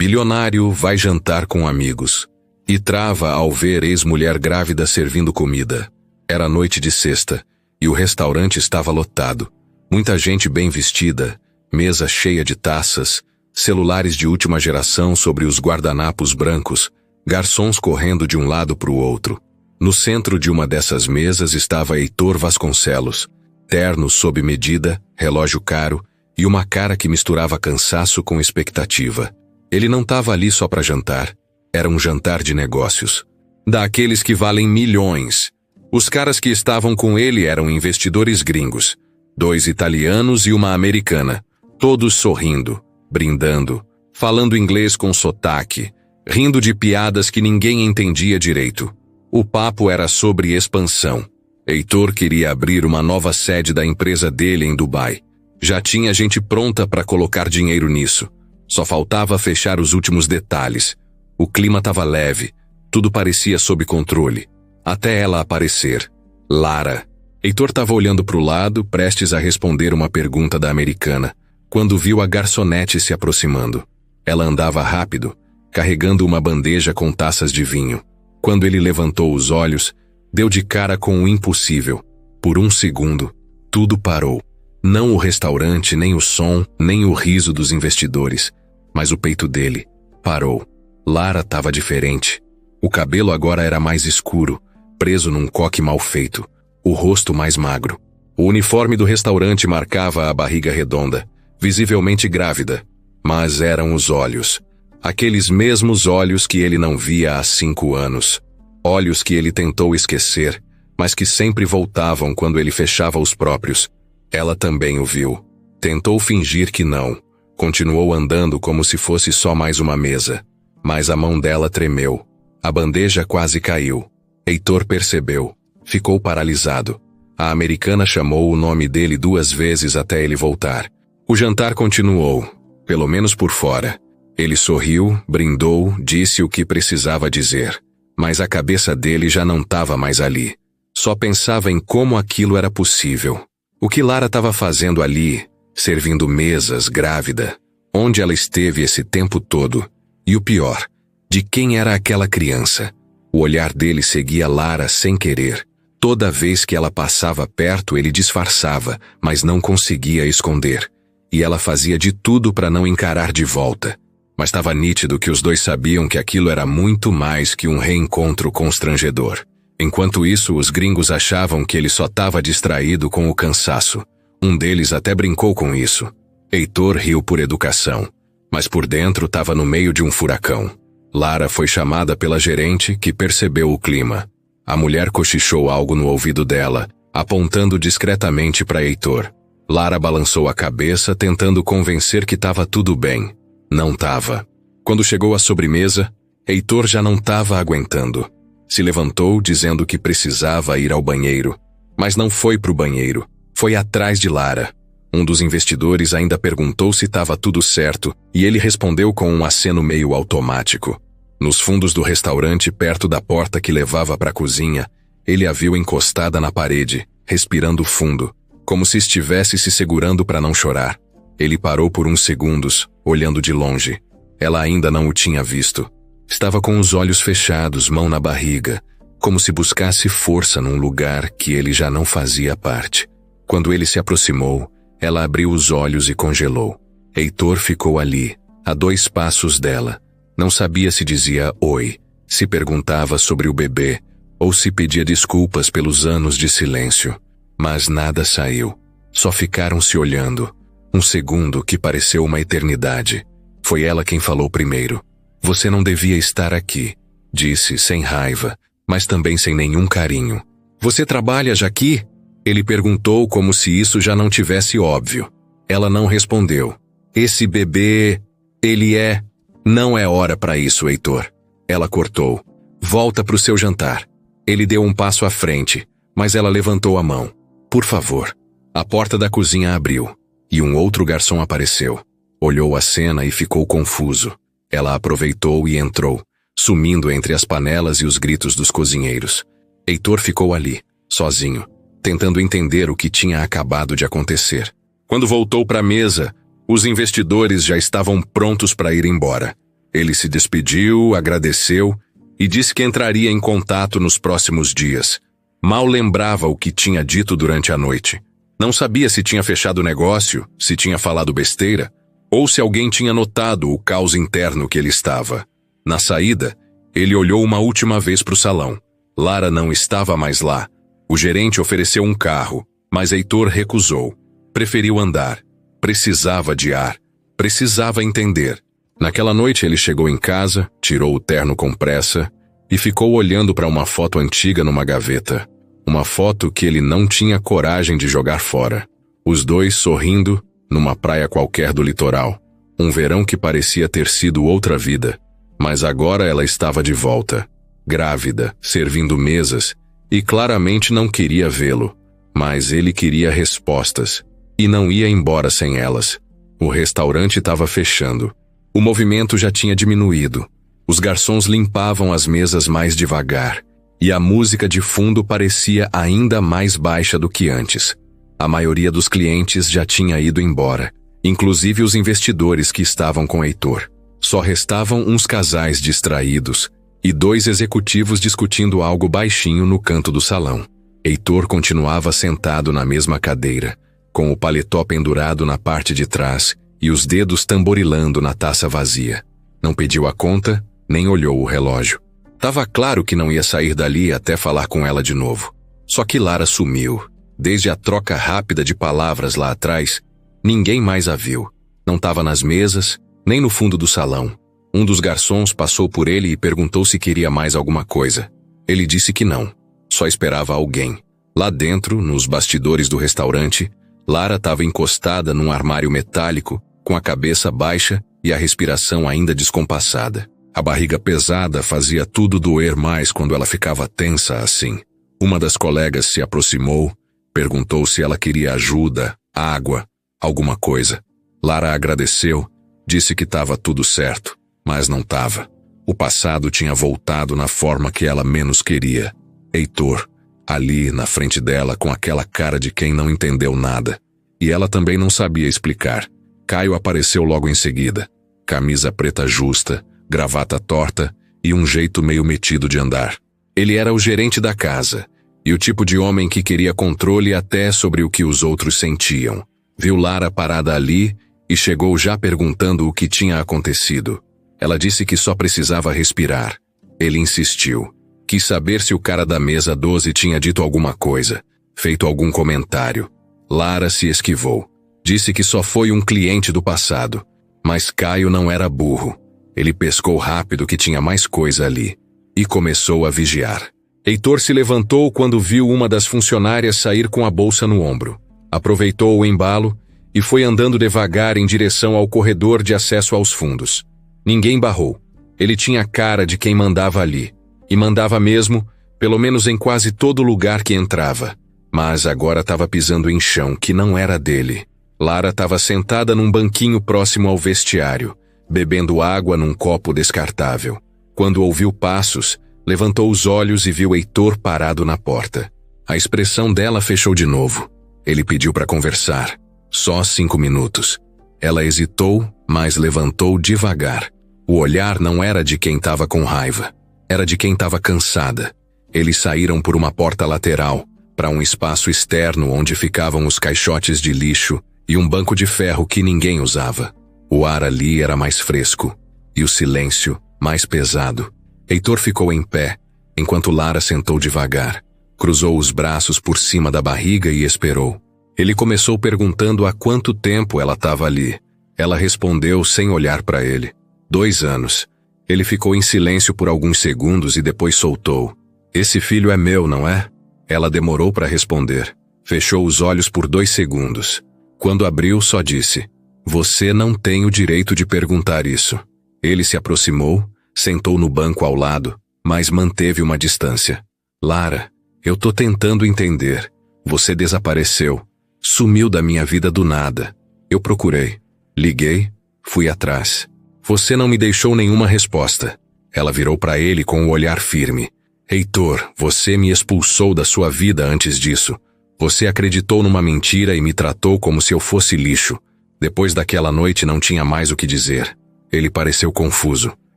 Bilionário vai jantar com amigos. E trava ao ver ex-mulher grávida servindo comida. Era noite de sexta, e o restaurante estava lotado. Muita gente bem vestida, mesa cheia de taças, celulares de última geração sobre os guardanapos brancos, garçons correndo de um lado para o outro. No centro de uma dessas mesas estava Heitor Vasconcelos, terno sob medida, relógio caro e uma cara que misturava cansaço com expectativa. Ele não estava ali só para jantar. Era um jantar de negócios. Daqueles que valem milhões. Os caras que estavam com ele eram investidores gringos. 2 italianos e uma americana. Todos sorrindo, brindando, falando inglês com sotaque, rindo de piadas que ninguém entendia direito. O papo era sobre expansão. Heitor queria abrir uma nova sede da empresa dele em Dubai. Já tinha gente pronta para colocar dinheiro nisso. Só faltava fechar os últimos detalhes. O clima estava leve, tudo parecia sob controle. Até ela aparecer. Lara. Heitor estava olhando para o lado, prestes a responder uma pergunta da americana, quando viu a garçonete se aproximando. Ela andava rápido, carregando uma bandeja com taças de vinho. Quando ele levantou os olhos, deu de cara com o impossível. Por um segundo, tudo parou. Não o restaurante, nem o som, nem o riso dos investidores, mas o peito dele parou. Lara estava diferente. O cabelo agora era mais escuro, preso num coque mal feito, o rosto mais magro. O uniforme do restaurante marcava a barriga redonda, visivelmente grávida. Mas eram os olhos. Aqueles mesmos olhos que ele não via há 5 anos. Olhos que ele tentou esquecer, mas que sempre voltavam quando ele fechava os próprios. Ela também o viu. Tentou fingir que não. Continuou andando como se fosse só mais uma mesa. Mas a mão dela tremeu. A bandeja quase caiu. Heitor percebeu. Ficou paralisado. A americana chamou o nome dele 2 vezes até ele voltar. O jantar continuou, pelo menos por fora. Ele sorriu, brindou, disse o que precisava dizer. Mas a cabeça dele já não estava mais ali. Só pensava em como aquilo era possível. O que Lara estava fazendo ali, servindo mesas, grávida, onde ela esteve esse tempo todo. E o pior, de quem era aquela criança? O olhar dele seguia Lara sem querer. Toda vez que ela passava perto, ele disfarçava, mas não conseguia esconder. E ela fazia de tudo para não encarar de volta. Mas estava nítido que os dois sabiam que aquilo era muito mais que um reencontro constrangedor. Enquanto isso, os gringos achavam que ele só estava distraído com o cansaço. Um deles até brincou com isso. Heitor riu por educação. Mas por dentro estava no meio de um furacão. Lara foi chamada pela gerente, que percebeu o clima. A mulher cochichou algo no ouvido dela, apontando discretamente para Heitor. Lara balançou a cabeça, tentando convencer que estava tudo bem. Não estava. Quando chegou à sobremesa, Heitor já não estava aguentando. Se levantou, dizendo que precisava ir ao banheiro. Mas não foi para o banheiro. Foi atrás de Lara. Um dos investidores ainda perguntou se estava tudo certo, e ele respondeu com um aceno meio automático. Nos fundos do restaurante, perto da porta que levava para a cozinha, ele a viu encostada na parede, respirando fundo, como se estivesse se segurando para não chorar. Ele parou por uns segundos, olhando de longe. Ela ainda não o tinha visto. Estava com os olhos fechados, mão na barriga, como se buscasse força num lugar que ele já não fazia parte. Quando ele se aproximou, ela abriu os olhos e congelou. Heitor ficou ali, a 2 passos dela. Não sabia se dizia oi, se perguntava sobre o bebê, ou se pedia desculpas pelos anos de silêncio. Mas nada saiu. Só ficaram se olhando. Um segundo que pareceu uma eternidade. Foi ela quem falou primeiro. Você não devia estar aqui, disse sem raiva, mas também sem nenhum carinho. Você trabalha já aqui? Ele perguntou como se isso já não tivesse óbvio. Ela não respondeu. Esse bebê... ele é... Não é hora para isso, Heitor. Ela cortou. Volta para o seu jantar. Ele deu um passo à frente, mas ela levantou a mão. Por favor. A porta da cozinha abriu, e um outro garçom apareceu. Olhou a cena e ficou confuso. Ela aproveitou e entrou, sumindo entre as panelas e os gritos dos cozinheiros. Heitor ficou ali, sozinho, tentando entender o que tinha acabado de acontecer. Quando voltou para a mesa, os investidores já estavam prontos para ir embora. Ele se despediu, agradeceu e disse que entraria em contato nos próximos dias. Mal lembrava o que tinha dito durante a noite. Não sabia se tinha fechado o negócio, se tinha falado besteira, ou se alguém tinha notado o caos interno que ele estava. Na saída, ele olhou uma última vez para o salão. Lara não estava mais lá. O gerente ofereceu um carro, mas Heitor recusou. Preferiu andar. Precisava de ar. Precisava entender. Naquela noite ele chegou em casa, tirou o terno com pressa e ficou olhando para uma foto antiga numa gaveta. Uma foto que ele não tinha coragem de jogar fora. Os dois sorrindo, numa praia qualquer do litoral. Um verão que parecia ter sido outra vida. Mas agora ela estava de volta. Grávida, servindo mesas, e claramente não queria vê-lo. Mas ele queria respostas, e não ia embora sem elas. O restaurante estava fechando. O movimento já tinha diminuído. Os garçons limpavam as mesas mais devagar, e a música de fundo parecia ainda mais baixa do que antes. A maioria dos clientes já tinha ido embora, inclusive os investidores que estavam com Heitor. Só restavam uns casais distraídos e 2 executivos discutindo algo baixinho no canto do salão. Heitor continuava sentado na mesma cadeira, com o paletó pendurado na parte de trás e os dedos tamborilando na taça vazia. Não pediu a conta, nem olhou o relógio. Tava claro que não ia sair dali até falar com ela de novo. Só que Lara sumiu. Desde a troca rápida de palavras lá atrás, ninguém mais a viu. Não estava nas mesas, nem no fundo do salão. Um dos garçons passou por ele e perguntou se queria mais alguma coisa. Ele disse que não. Só esperava alguém. Lá dentro, nos bastidores do restaurante, Lara estava encostada num armário metálico, com a cabeça baixa e a respiração ainda descompassada. A barriga pesada fazia tudo doer mais quando ela ficava tensa assim. Uma das colegas se aproximou, perguntou se ela queria ajuda, água, alguma coisa. Lara agradeceu, disse que estava tudo certo, mas não estava. O passado tinha voltado na forma que ela menos queria. Heitor, ali na frente dela com aquela cara de quem não entendeu nada. E ela também não sabia explicar. Caio apareceu logo em seguida. Camisa preta justa, gravata torta e um jeito meio metido de andar. Ele era o gerente da casa, e o tipo de homem que queria controle até sobre o que os outros sentiam. Viu Lara parada ali e chegou já perguntando o que tinha acontecido. Ela disse que só precisava respirar. Ele insistiu. Quis saber se o cara da mesa 12 tinha dito alguma coisa, feito algum comentário. Lara se esquivou. Disse que só foi um cliente do passado. Mas Caio não era burro. Ele pescou rápido que tinha mais coisa ali. E começou a vigiar. Heitor se levantou quando viu uma das funcionárias sair com a bolsa no ombro. Aproveitou o embalo e foi andando devagar em direção ao corredor de acesso aos fundos. Ninguém barrou. Ele tinha cara de quem mandava ali. E mandava mesmo, pelo menos em quase todo lugar que entrava. Mas agora estava pisando em chão que não era dele. Lara estava sentada num banquinho próximo ao vestiário, bebendo água num copo descartável. Quando ouviu passos, levantou os olhos e viu Heitor parado na porta. A expressão dela fechou de novo. Ele pediu para conversar. Só 5 minutos. Ela hesitou, mas levantou devagar. O olhar não era de quem estava com raiva. Era de quem estava cansada. Eles saíram por uma porta lateral, para um espaço externo onde ficavam os caixotes de lixo e um banco de ferro que ninguém usava. O ar ali era mais fresco, e o silêncio mais pesado. Heitor ficou em pé, enquanto Lara sentou devagar. Cruzou os braços por cima da barriga e esperou. Ele começou perguntando há quanto tempo ela estava ali. Ela respondeu sem olhar para ele. 2 anos. Ele ficou em silêncio por alguns segundos e depois soltou. Esse filho é meu, não é? Ela demorou para responder. Fechou os olhos por 2 segundos. Quando abriu, só disse: Você não tem o direito de perguntar isso. Ele se aproximou, sentou no banco ao lado, mas manteve uma distância. Lara, eu tô tentando entender. Você desapareceu. Sumiu da minha vida do nada. Eu procurei. Liguei. Fui atrás. Você não me deixou nenhuma resposta. Ela virou para ele com o olhar firme. Heitor, você me expulsou da sua vida antes disso. Você acreditou numa mentira e me tratou como se eu fosse lixo. Depois daquela noite não tinha mais o que dizer. Ele pareceu confuso.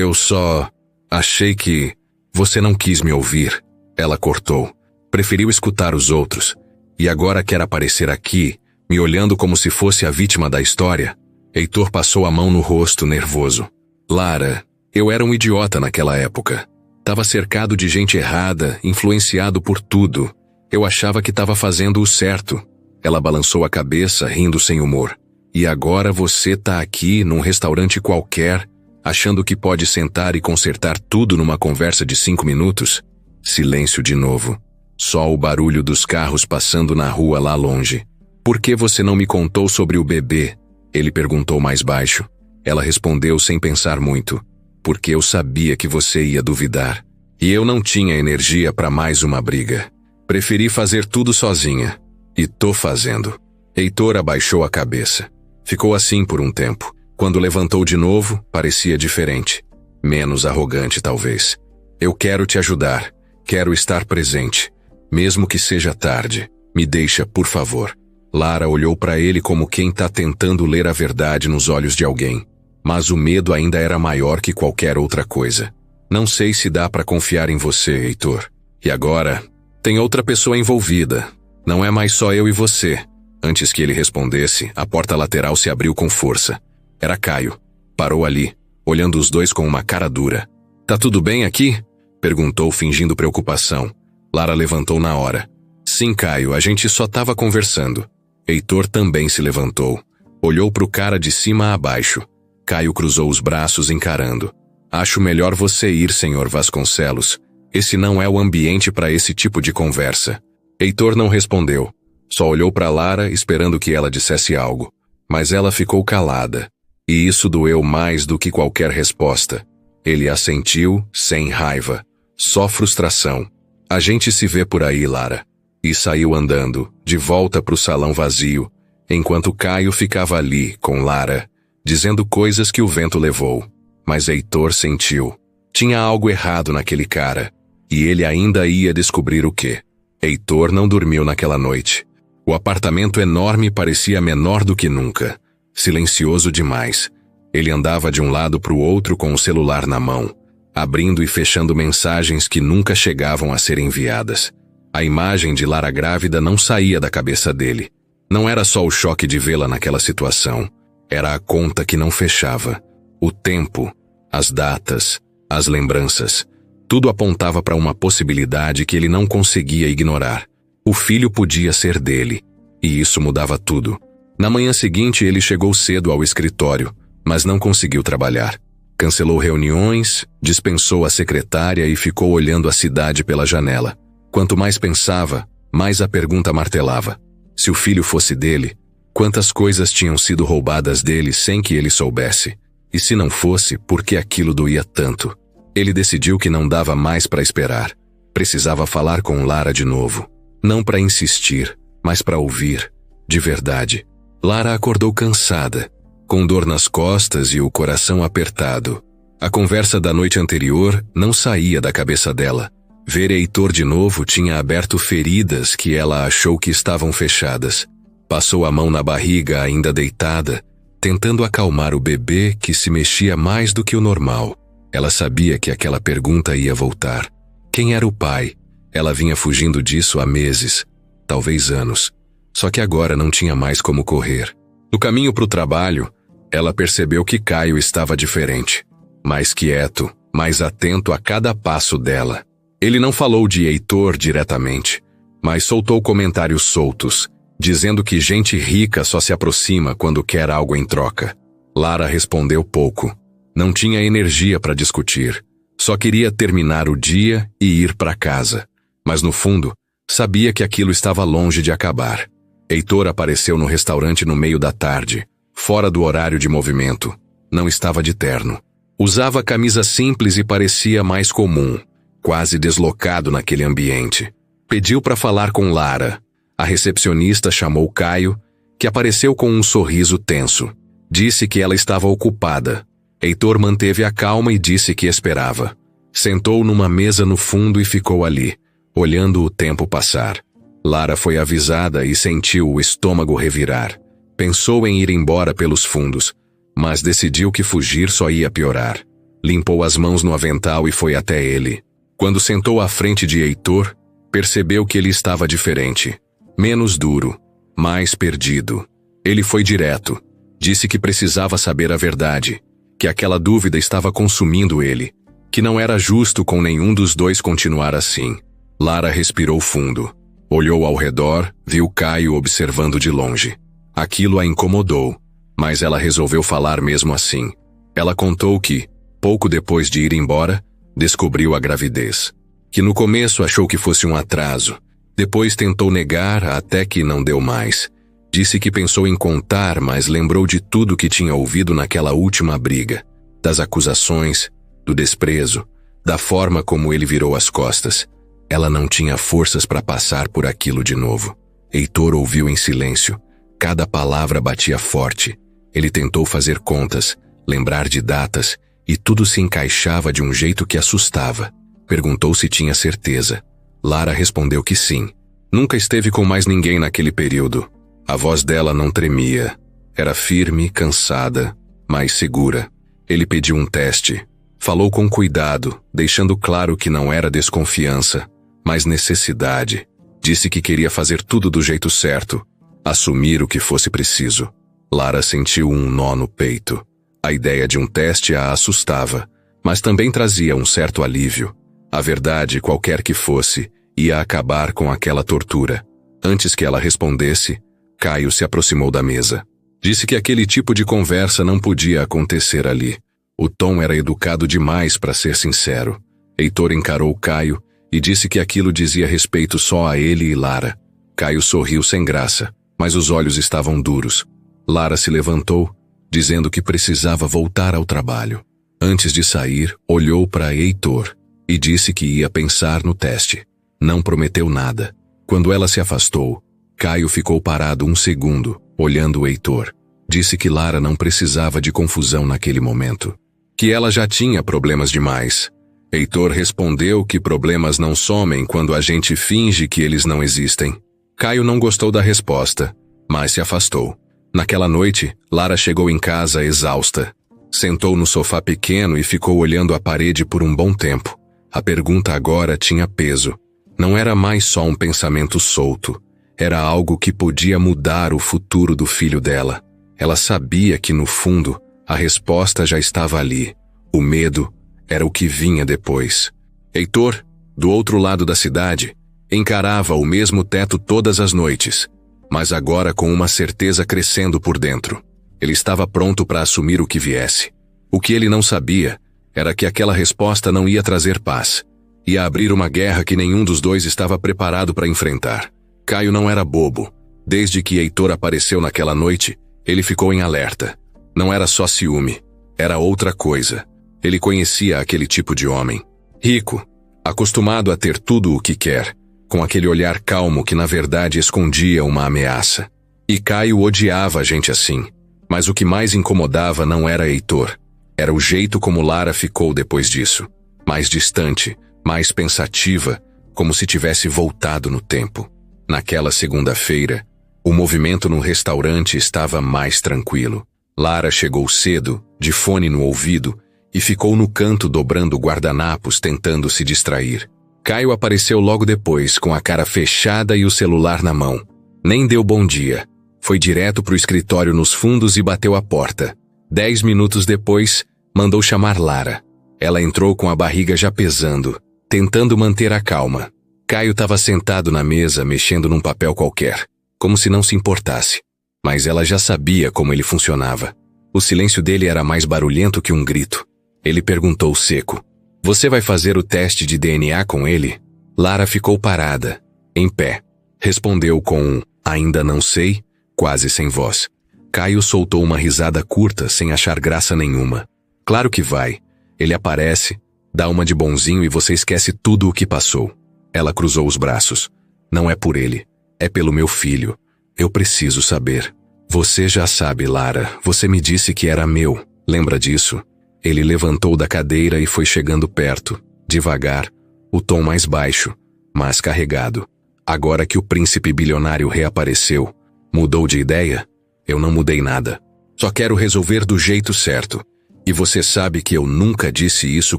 Eu só achei que você não quis me ouvir. Ela cortou. Preferiu escutar os outros. E agora quer aparecer aqui, me olhando como se fosse a vítima da história. Heitor passou a mão no rosto, nervoso. Lara, eu era um idiota naquela época. Tava cercado de gente errada, influenciado por tudo. Eu achava que estava fazendo o certo. Ela balançou a cabeça, rindo sem humor. E agora você tá aqui, num restaurante qualquer, achando que pode sentar e consertar tudo numa conversa de 5 minutos? Silêncio de novo. Só o barulho dos carros passando na rua lá longe. Por que você não me contou sobre o bebê? Ele perguntou mais baixo. Ela respondeu sem pensar muito. Porque eu sabia que você ia duvidar. E eu não tinha energia para mais uma briga. Preferi fazer tudo sozinha. E tô fazendo. Heitor abaixou a cabeça. Ficou assim por um tempo. Quando levantou de novo, parecia diferente. Menos arrogante, talvez. Eu quero te ajudar. Quero estar presente. Mesmo que seja tarde. Me deixa, por favor. Lara olhou para ele como quem tá tentando ler a verdade nos olhos de alguém. Mas o medo ainda era maior que qualquer outra coisa. Não sei se dá para confiar em você, Heitor. E agora, tem outra pessoa envolvida. Não é mais só eu e você. Antes que ele respondesse, a porta lateral se abriu com força. Era Caio. Parou ali, olhando os dois com uma cara dura. Tá tudo bem aqui? Perguntou, fingindo preocupação. Lara levantou na hora. Sim, Caio, a gente só tava conversando. Heitor também se levantou. Olhou pro cara de cima a baixo. Caio cruzou os braços encarando. Acho melhor você ir, senhor Vasconcelos. Esse não é o ambiente para esse tipo de conversa. Heitor não respondeu. Só olhou para Lara, esperando que ela dissesse algo. Mas ela ficou calada. E isso doeu mais do que qualquer resposta. Ele assentiu, sem raiva. Só frustração. A gente se vê por aí, Lara. E saiu andando, de volta pro salão vazio, enquanto Caio ficava ali, com Lara, dizendo coisas que o vento levou. Mas Heitor sentiu. Tinha algo errado naquele cara. E ele ainda ia descobrir o quê. Heitor não dormiu naquela noite. O apartamento enorme parecia menor do que nunca. Silencioso demais. Ele andava de um lado para o outro com o celular na mão, abrindo e fechando mensagens que nunca chegavam a ser enviadas. A imagem de Lara grávida não saía da cabeça dele. Não era só o choque de vê-la naquela situação. Era a conta que não fechava. O tempo, as datas, as lembranças. Tudo apontava para uma possibilidade que ele não conseguia ignorar. O filho podia ser dele. E isso mudava tudo. Na manhã seguinte, ele chegou cedo ao escritório, mas não conseguiu trabalhar. Cancelou reuniões, dispensou a secretária e ficou olhando a cidade pela janela. Quanto mais pensava, mais a pergunta martelava. Se o filho fosse dele, quantas coisas tinham sido roubadas dele sem que ele soubesse? E se não fosse, por que aquilo doía tanto? Ele decidiu que não dava mais para esperar. Precisava falar com Lara de novo. Não para insistir, mas para ouvir. De verdade. Lara acordou cansada, com dor nas costas e o coração apertado. A conversa da noite anterior não saía da cabeça dela. Ver Heitor de novo tinha aberto feridas que ela achou que estavam fechadas. Passou a mão na barriga ainda deitada, tentando acalmar o bebê que se mexia mais do que o normal. Ela sabia que aquela pergunta ia voltar. Quem era o pai? Ela vinha fugindo disso há meses, talvez anos. Só que agora não tinha mais como correr. No caminho para o trabalho, ela percebeu que Caio estava diferente. Mais quieto, mais atento a cada passo dela. Ele não falou de Heitor diretamente, mas soltou comentários soltos, dizendo que gente rica só se aproxima quando quer algo em troca. Lara respondeu pouco. Não tinha energia para discutir. Só queria terminar o dia e ir para casa. Mas no fundo, sabia que aquilo estava longe de acabar. Heitor apareceu no restaurante no meio da tarde, fora do horário de movimento. Não estava de terno. Usava camisa simples e parecia mais comum, quase deslocado naquele ambiente. Pediu para falar com Lara. A recepcionista chamou Caio, que apareceu com um sorriso tenso. Disse que ela estava ocupada. Heitor manteve a calma e disse que esperava. Sentou numa mesa no fundo e ficou ali, olhando o tempo passar. Lara foi avisada e sentiu o estômago revirar. Pensou em ir embora pelos fundos, mas decidiu que fugir só ia piorar. Limpou as mãos no avental e foi até ele. Quando sentou à frente de Heitor, percebeu que ele estava diferente. Menos duro, mais perdido. Ele foi direto. Disse que precisava saber a verdade, que aquela dúvida estava consumindo ele, que não era justo com nenhum dos dois continuar assim. Lara respirou fundo. Olhou ao redor, viu Caio observando de longe. Aquilo a incomodou, mas ela resolveu falar mesmo assim. Ela contou que, pouco depois de ir embora, descobriu a gravidez. Que no começo achou que fosse um atraso. Depois tentou negar até que não deu mais. Disse que pensou em contar, mas lembrou de tudo que tinha ouvido naquela última briga. Das acusações, do desprezo, da forma como ele virou as costas. Ela não tinha forças para passar por aquilo de novo. Heitor ouviu em silêncio. Cada palavra batia forte. Ele tentou fazer contas, lembrar de datas, e tudo se encaixava de um jeito que assustava. Perguntou se tinha certeza. Lara respondeu que sim. Nunca esteve com mais ninguém naquele período. A voz dela não tremia. Era firme, cansada, mas segura. Ele pediu um teste. Falou com cuidado, deixando claro que não era desconfiança, mas necessidade. Disse que queria fazer tudo do jeito certo. Assumir o que fosse preciso. Lara sentiu um nó no peito. A ideia de um teste a assustava, mas também trazia um certo alívio. A verdade, qualquer que fosse, ia acabar com aquela tortura. Antes que ela respondesse, Caio se aproximou da mesa. Disse que aquele tipo de conversa não podia acontecer ali. O tom era educado demais para ser sincero. Heitor encarou Caio e disse que aquilo dizia respeito só a ele e Lara. Caio sorriu sem graça, mas os olhos estavam duros. Lara se levantou, dizendo que precisava voltar ao trabalho. Antes de sair, olhou para Heitor e disse que ia pensar no teste. Não prometeu nada. Quando ela se afastou, Caio ficou parado um segundo, olhando Heitor. Disse que Lara não precisava de confusão naquele momento. Que ela já tinha problemas demais. Heitor respondeu que problemas não somem quando a gente finge que eles não existem. Caio não gostou da resposta, mas se afastou. Naquela noite, Lara chegou em casa exausta. Sentou no sofá pequeno e ficou olhando a parede por um bom tempo. A pergunta agora tinha peso. Não era mais só um pensamento solto. Era algo que podia mudar o futuro do filho dela. Ela sabia que, no fundo, a resposta já estava ali. O medo era o que vinha depois. Heitor, do outro lado da cidade, encarava o mesmo teto todas as noites, mas agora com uma certeza crescendo por dentro. Ele estava pronto para assumir o que viesse. O que ele não sabia era que aquela resposta não ia trazer paz. Ia abrir uma guerra que nenhum dos dois estava preparado para enfrentar. Caio não era bobo. Desde que Heitor apareceu naquela noite, ele ficou em alerta. Não era só ciúme. Era outra coisa. Ele conhecia aquele tipo de homem. Rico, acostumado a ter tudo o que quer, com aquele olhar calmo que na verdade escondia uma ameaça. E Caio odiava gente assim. Mas o que mais incomodava não era Heitor. Era o jeito como Lara ficou depois disso. Mais distante, mais pensativa, como se tivesse voltado no tempo. Naquela segunda-feira, o movimento no restaurante estava mais tranquilo. Lara chegou cedo, de fone no ouvido, e ficou no canto dobrando guardanapos tentando se distrair. Caio apareceu logo depois, com a cara fechada e o celular na mão. Nem deu bom dia. Foi direto pro escritório nos fundos e bateu a porta. 10 minutos depois, mandou chamar Lara. Ela entrou com a barriga já pesando, tentando manter a calma. Caio estava sentado na mesa, mexendo num papel qualquer, como se não se importasse. Mas ela já sabia como ele funcionava. O silêncio dele era mais barulhento que um grito. Ele perguntou seco: "Você vai fazer o teste de DNA com ele?" Lara ficou parada, em pé. Respondeu com um "ainda não sei", quase sem voz. Caio soltou uma risada curta, sem achar graça nenhuma. "Claro que vai. Ele aparece, dá uma de bonzinho e você esquece tudo o que passou." Ela cruzou os braços. "Não é por ele. É pelo meu filho. Eu preciso saber." "Você já sabe, Lara. Você me disse que era meu. Lembra disso?" Ele levantou da cadeira e foi chegando perto, devagar, o tom mais baixo, mas carregado. "Agora que o príncipe bilionário reapareceu, mudou de ideia?" "Eu não mudei nada. Só quero resolver do jeito certo. E você sabe que eu nunca disse isso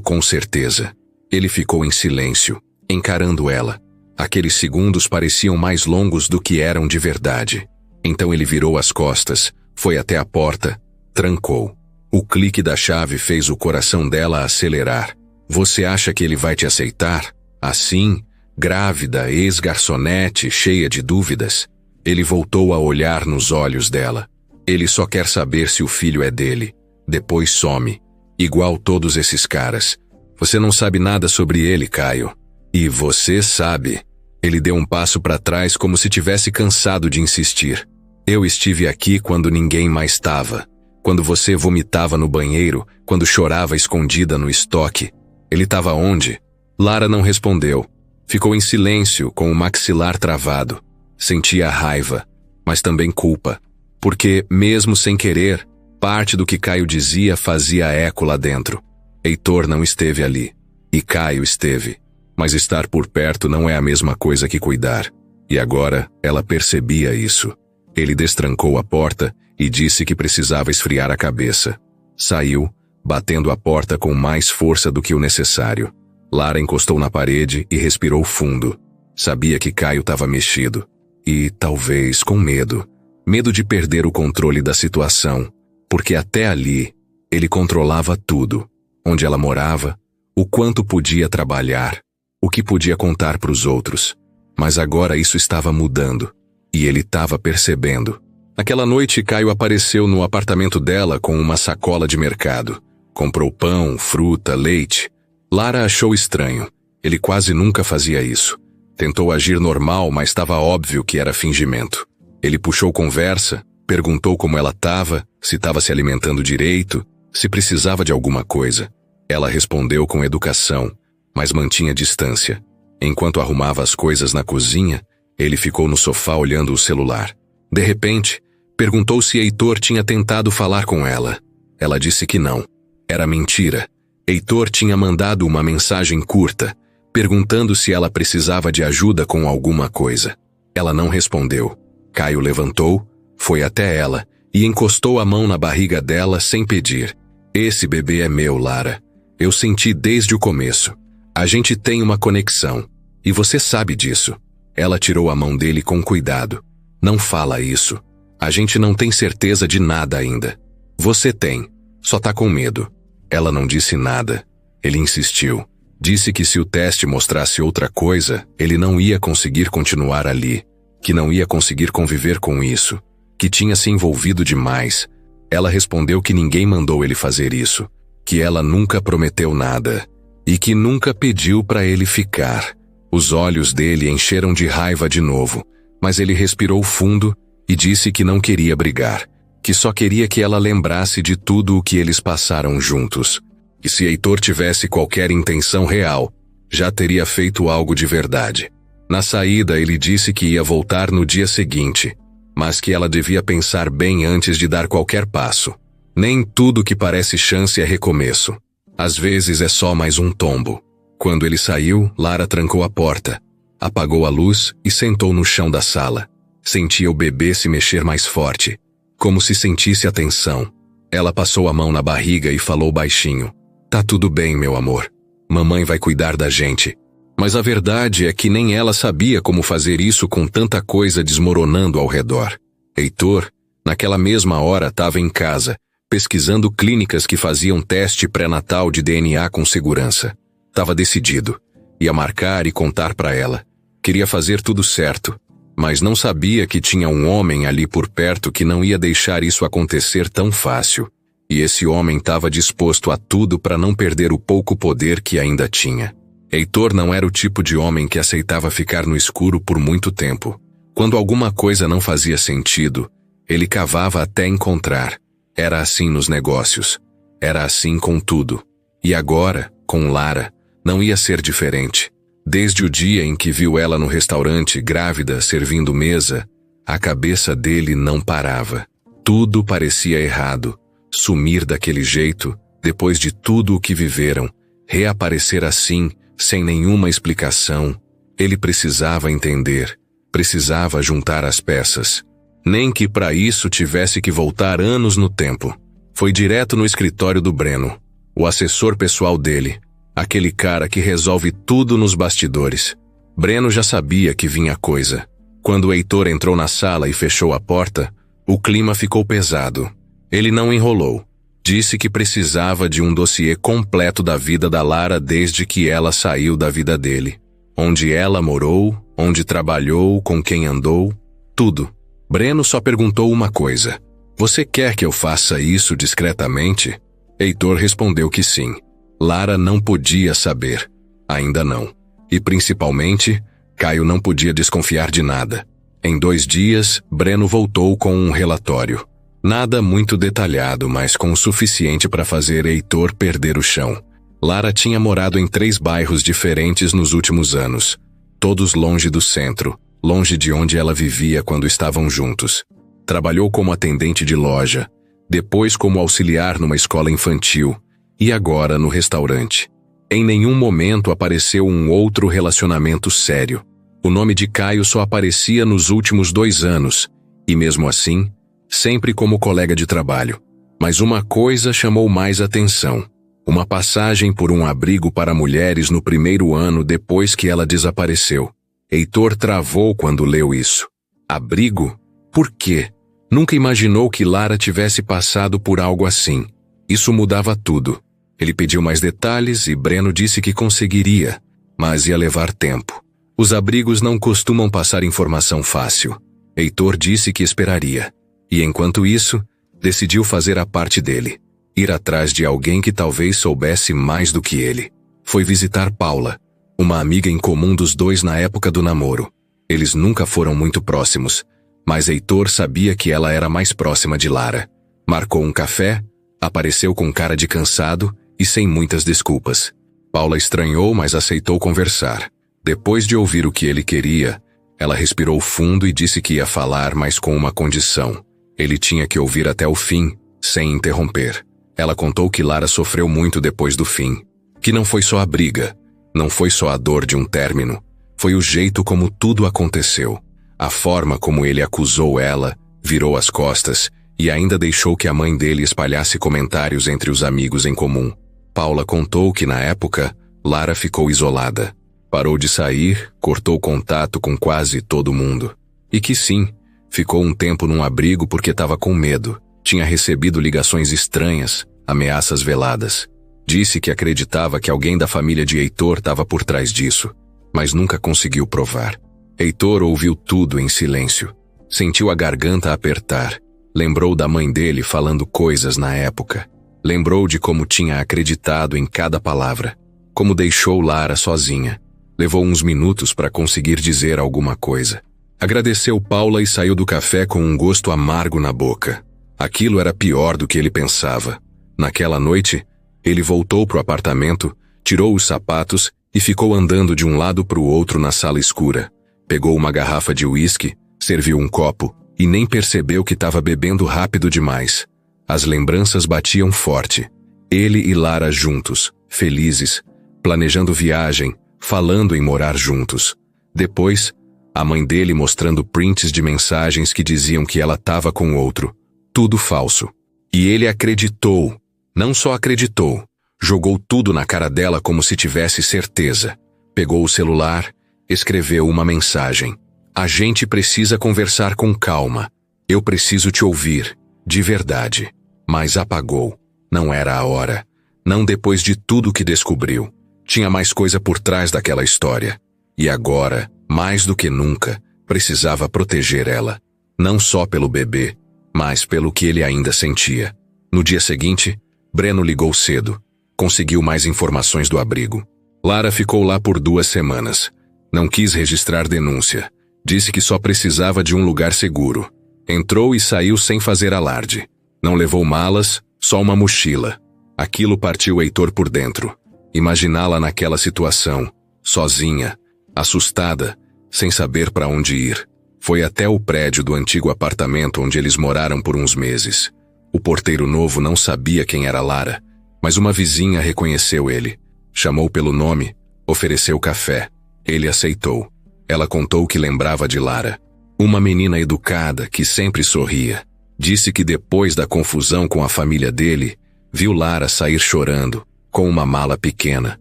com certeza. Ele ficou em silêncio, encarando ela. Aqueles segundos pareciam mais longos do que eram de verdade. Então ele virou as costas, foi até a porta, trancou. O clique da chave fez o coração dela acelerar. Você acha que ele vai te aceitar? Assim, grávida, ex-garçonete, cheia de dúvidas? Ele voltou a olhar nos olhos dela. Ele só quer saber se o filho é dele. Depois some. Igual todos esses caras. Você não sabe nada sobre ele, Caio. E você sabe. Ele deu um passo para trás como se tivesse cansado de insistir. Eu estive aqui quando ninguém mais estava. Quando você vomitava no banheiro, quando chorava escondida no estoque. Ele estava onde? Lara não respondeu. Ficou em silêncio, com o maxilar travado. Sentia raiva, mas também culpa. Porque, mesmo sem querer, parte do que Caio dizia fazia eco lá dentro. Heitor não esteve ali. E Caio esteve. Mas estar por perto não é a mesma coisa que cuidar. E agora ela percebia isso. Ele destrancou a porta e disse que precisava esfriar a cabeça. Saiu, batendo a porta com mais força do que o necessário. Lara encostou na parede e respirou fundo. Sabia que Caio estava mexido. E, talvez, com medo. Medo de perder o controle da situação. Porque até ali, ele controlava tudo. Onde ela morava, o quanto podia trabalhar, o que podia contar para os outros. Mas agora isso estava mudando. E ele estava percebendo. Aquela noite, Caio apareceu no apartamento dela com uma sacola de mercado. Comprou pão, fruta, leite. Lara achou estranho. Ele quase nunca fazia isso. Tentou agir normal, mas estava óbvio que era fingimento. Ele puxou conversa, perguntou como ela estava, se estava se alimentando direito, se precisava de alguma coisa. Ela respondeu com educação, mas mantinha distância. Enquanto arrumava as coisas na cozinha, ele ficou no sofá olhando o celular. De repente, perguntou se Heitor tinha tentado falar com ela. Ela disse que não. Era mentira. Heitor tinha mandado uma mensagem curta, perguntando se ela precisava de ajuda com alguma coisa. Ela não respondeu. Caio levantou, foi até ela e encostou a mão na barriga dela sem pedir. Esse bebê é meu, Lara. Eu senti desde o começo. A gente tem uma conexão. E você sabe disso. Ela tirou a mão dele com cuidado. Não fala isso. A gente não tem certeza de nada ainda. Você tem. Só tá com medo. Ela não disse nada. Ele insistiu. Disse que se o teste mostrasse outra coisa, ele não ia conseguir continuar ali. Que não ia conseguir conviver com isso. Que tinha se envolvido demais. Ela respondeu que ninguém mandou ele fazer isso. Que ela nunca prometeu nada. E que nunca pediu para ele ficar. Os olhos dele encheram de raiva de novo. Mas ele respirou fundo e disse que não queria brigar. Que só queria que ela lembrasse de tudo o que eles passaram juntos. E se Heitor tivesse qualquer intenção real, já teria feito algo de verdade. Na saída, ele disse que ia voltar no dia seguinte, mas que ela devia pensar bem antes de dar qualquer passo. Nem tudo que parece chance é recomeço. Às vezes é só mais um tombo. Quando ele saiu, Lara trancou a porta, apagou a luz e sentou no chão da sala. Sentia o bebê se mexer mais forte, como se sentisse a tensão. Ela passou a mão na barriga e falou baixinho. Tá tudo bem, meu amor. Mamãe vai cuidar da gente. Mas a verdade é que nem ela sabia como fazer isso com tanta coisa desmoronando ao redor. Heitor, naquela mesma hora, estava em casa, pesquisando clínicas que faziam teste pré-natal de DNA com segurança. Estava decidido. Ia marcar e contar para ela. Queria fazer tudo certo, mas não sabia que tinha um homem ali por perto que não ia deixar isso acontecer tão fácil. E esse homem estava disposto a tudo para não perder o pouco poder que ainda tinha. Heitor não era o tipo de homem que aceitava ficar no escuro por muito tempo. Quando alguma coisa não fazia sentido, ele cavava até encontrar. Era assim nos negócios. Era assim com tudo. E agora, com Lara, não ia ser diferente. Desde o dia em que viu ela no restaurante, grávida, servindo mesa, a cabeça dele não parava. Tudo parecia errado. Sumir daquele jeito, depois de tudo o que viveram, reaparecer assim, sem nenhuma explicação. Ele precisava entender, precisava juntar as peças. Nem que para isso tivesse que voltar anos no tempo. Foi direto no escritório do Breno, o assessor pessoal dele, aquele cara que resolve tudo nos bastidores. Breno já sabia que vinha coisa. Quando o Heitor entrou na sala e fechou a porta, o clima ficou pesado. Ele não enrolou. Disse que precisava de um dossiê completo da vida da Lara desde que ela saiu da vida dele. Onde ela morou, onde trabalhou, com quem andou, tudo. Breno só perguntou uma coisa: "Você quer que eu faça isso discretamente?" Heitor respondeu que sim. Lara não podia saber. Ainda não. E principalmente, Caio não podia desconfiar de nada. Em 2 dias, Breno voltou com um relatório. Nada muito detalhado, mas com o suficiente para fazer Heitor perder o chão. Lara tinha morado em 3 bairros diferentes nos últimos anos. Todos longe do centro, longe de onde ela vivia quando estavam juntos. Trabalhou como atendente de loja, depois como auxiliar numa escola infantil e agora no restaurante. Em nenhum momento apareceu um outro relacionamento sério. O nome de Caio só aparecia nos últimos 2 anos, e mesmo assim, sempre como colega de trabalho. Mas uma coisa chamou mais atenção: uma passagem por um abrigo para mulheres no primeiro ano depois que ela desapareceu. Heitor travou quando leu isso. Abrigo? Por quê? Nunca imaginou que Lara tivesse passado por algo assim. Isso mudava tudo. Ele pediu mais detalhes e Breno disse que conseguiria, mas ia levar tempo. Os abrigos não costumam passar informação fácil. Heitor disse que esperaria. E enquanto isso, decidiu fazer a parte dele. Ir atrás de alguém que talvez soubesse mais do que ele. Foi visitar Paula, uma amiga em comum dos dois na época do namoro. Eles nunca foram muito próximos, mas Heitor sabia que ela era mais próxima de Lara. Marcou um café, apareceu com cara de cansado e sem muitas desculpas. Paula estranhou, mas aceitou conversar. Depois de ouvir o que ele queria, ela respirou fundo e disse que ia falar, mas com uma condição. Ele tinha que ouvir até o fim, sem interromper. Ela contou que Lara sofreu muito depois do fim. Que não foi só a briga, não foi só a dor de um término. Foi o jeito como tudo aconteceu. A forma como ele acusou ela, virou as costas e ainda deixou que a mãe dele espalhasse comentários entre os amigos em comum. Paula contou que, na época, Lara ficou isolada. Parou de sair, cortou contato com quase todo mundo. E que sim, ficou um tempo num abrigo porque estava com medo. Tinha recebido ligações estranhas, ameaças veladas. Disse que acreditava que alguém da família de Heitor estava por trás disso, mas nunca conseguiu provar. Heitor ouviu tudo em silêncio. Sentiu a garganta apertar. Lembrou da mãe dele falando coisas na época. Lembrou de como tinha acreditado em cada palavra. Como deixou Lara sozinha. Levou uns minutos para conseguir dizer alguma coisa. Agradeceu Paula e saiu do café com um gosto amargo na boca. Aquilo era pior do que ele pensava. Naquela noite, ele voltou pro apartamento, tirou os sapatos e ficou andando de um lado pro outro na sala escura. Pegou uma garrafa de uísque, serviu um copo e nem percebeu que estava bebendo rápido demais. As lembranças batiam forte. Ele e Lara juntos, felizes, planejando viagem, falando em morar juntos. Depois, a mãe dele mostrando prints de mensagens que diziam que ela estava com outro. Tudo falso. E ele acreditou. Não só acreditou, jogou tudo na cara dela como se tivesse certeza. Pegou o celular, escreveu uma mensagem. A gente precisa conversar com calma. Eu preciso te ouvir, de verdade. Mas apagou. Não era a hora. Não depois de tudo que descobriu. Tinha mais coisa por trás daquela história. E agora, mais do que nunca, precisava proteger ela. Não só pelo bebê, mas pelo que ele ainda sentia. No dia seguinte, Breno ligou cedo. Conseguiu mais informações do abrigo. Lara ficou lá por 2 semanas. Não quis registrar denúncia. Disse que só precisava de um lugar seguro. Entrou e saiu sem fazer alarde. Não levou malas, só uma mochila. Aquilo partiu Heitor por dentro. Imaginá-la naquela situação, sozinha, assustada, sem saber para onde ir. Foi até o prédio do antigo apartamento onde eles moraram por uns meses. O porteiro novo não sabia quem era Lara, mas uma vizinha reconheceu ele. Chamou pelo nome, ofereceu café. Ele aceitou. Ela contou que lembrava de Lara. Uma menina educada que sempre sorria. Disse que depois da confusão com a família dele, viu Lara sair chorando, com uma mala pequena.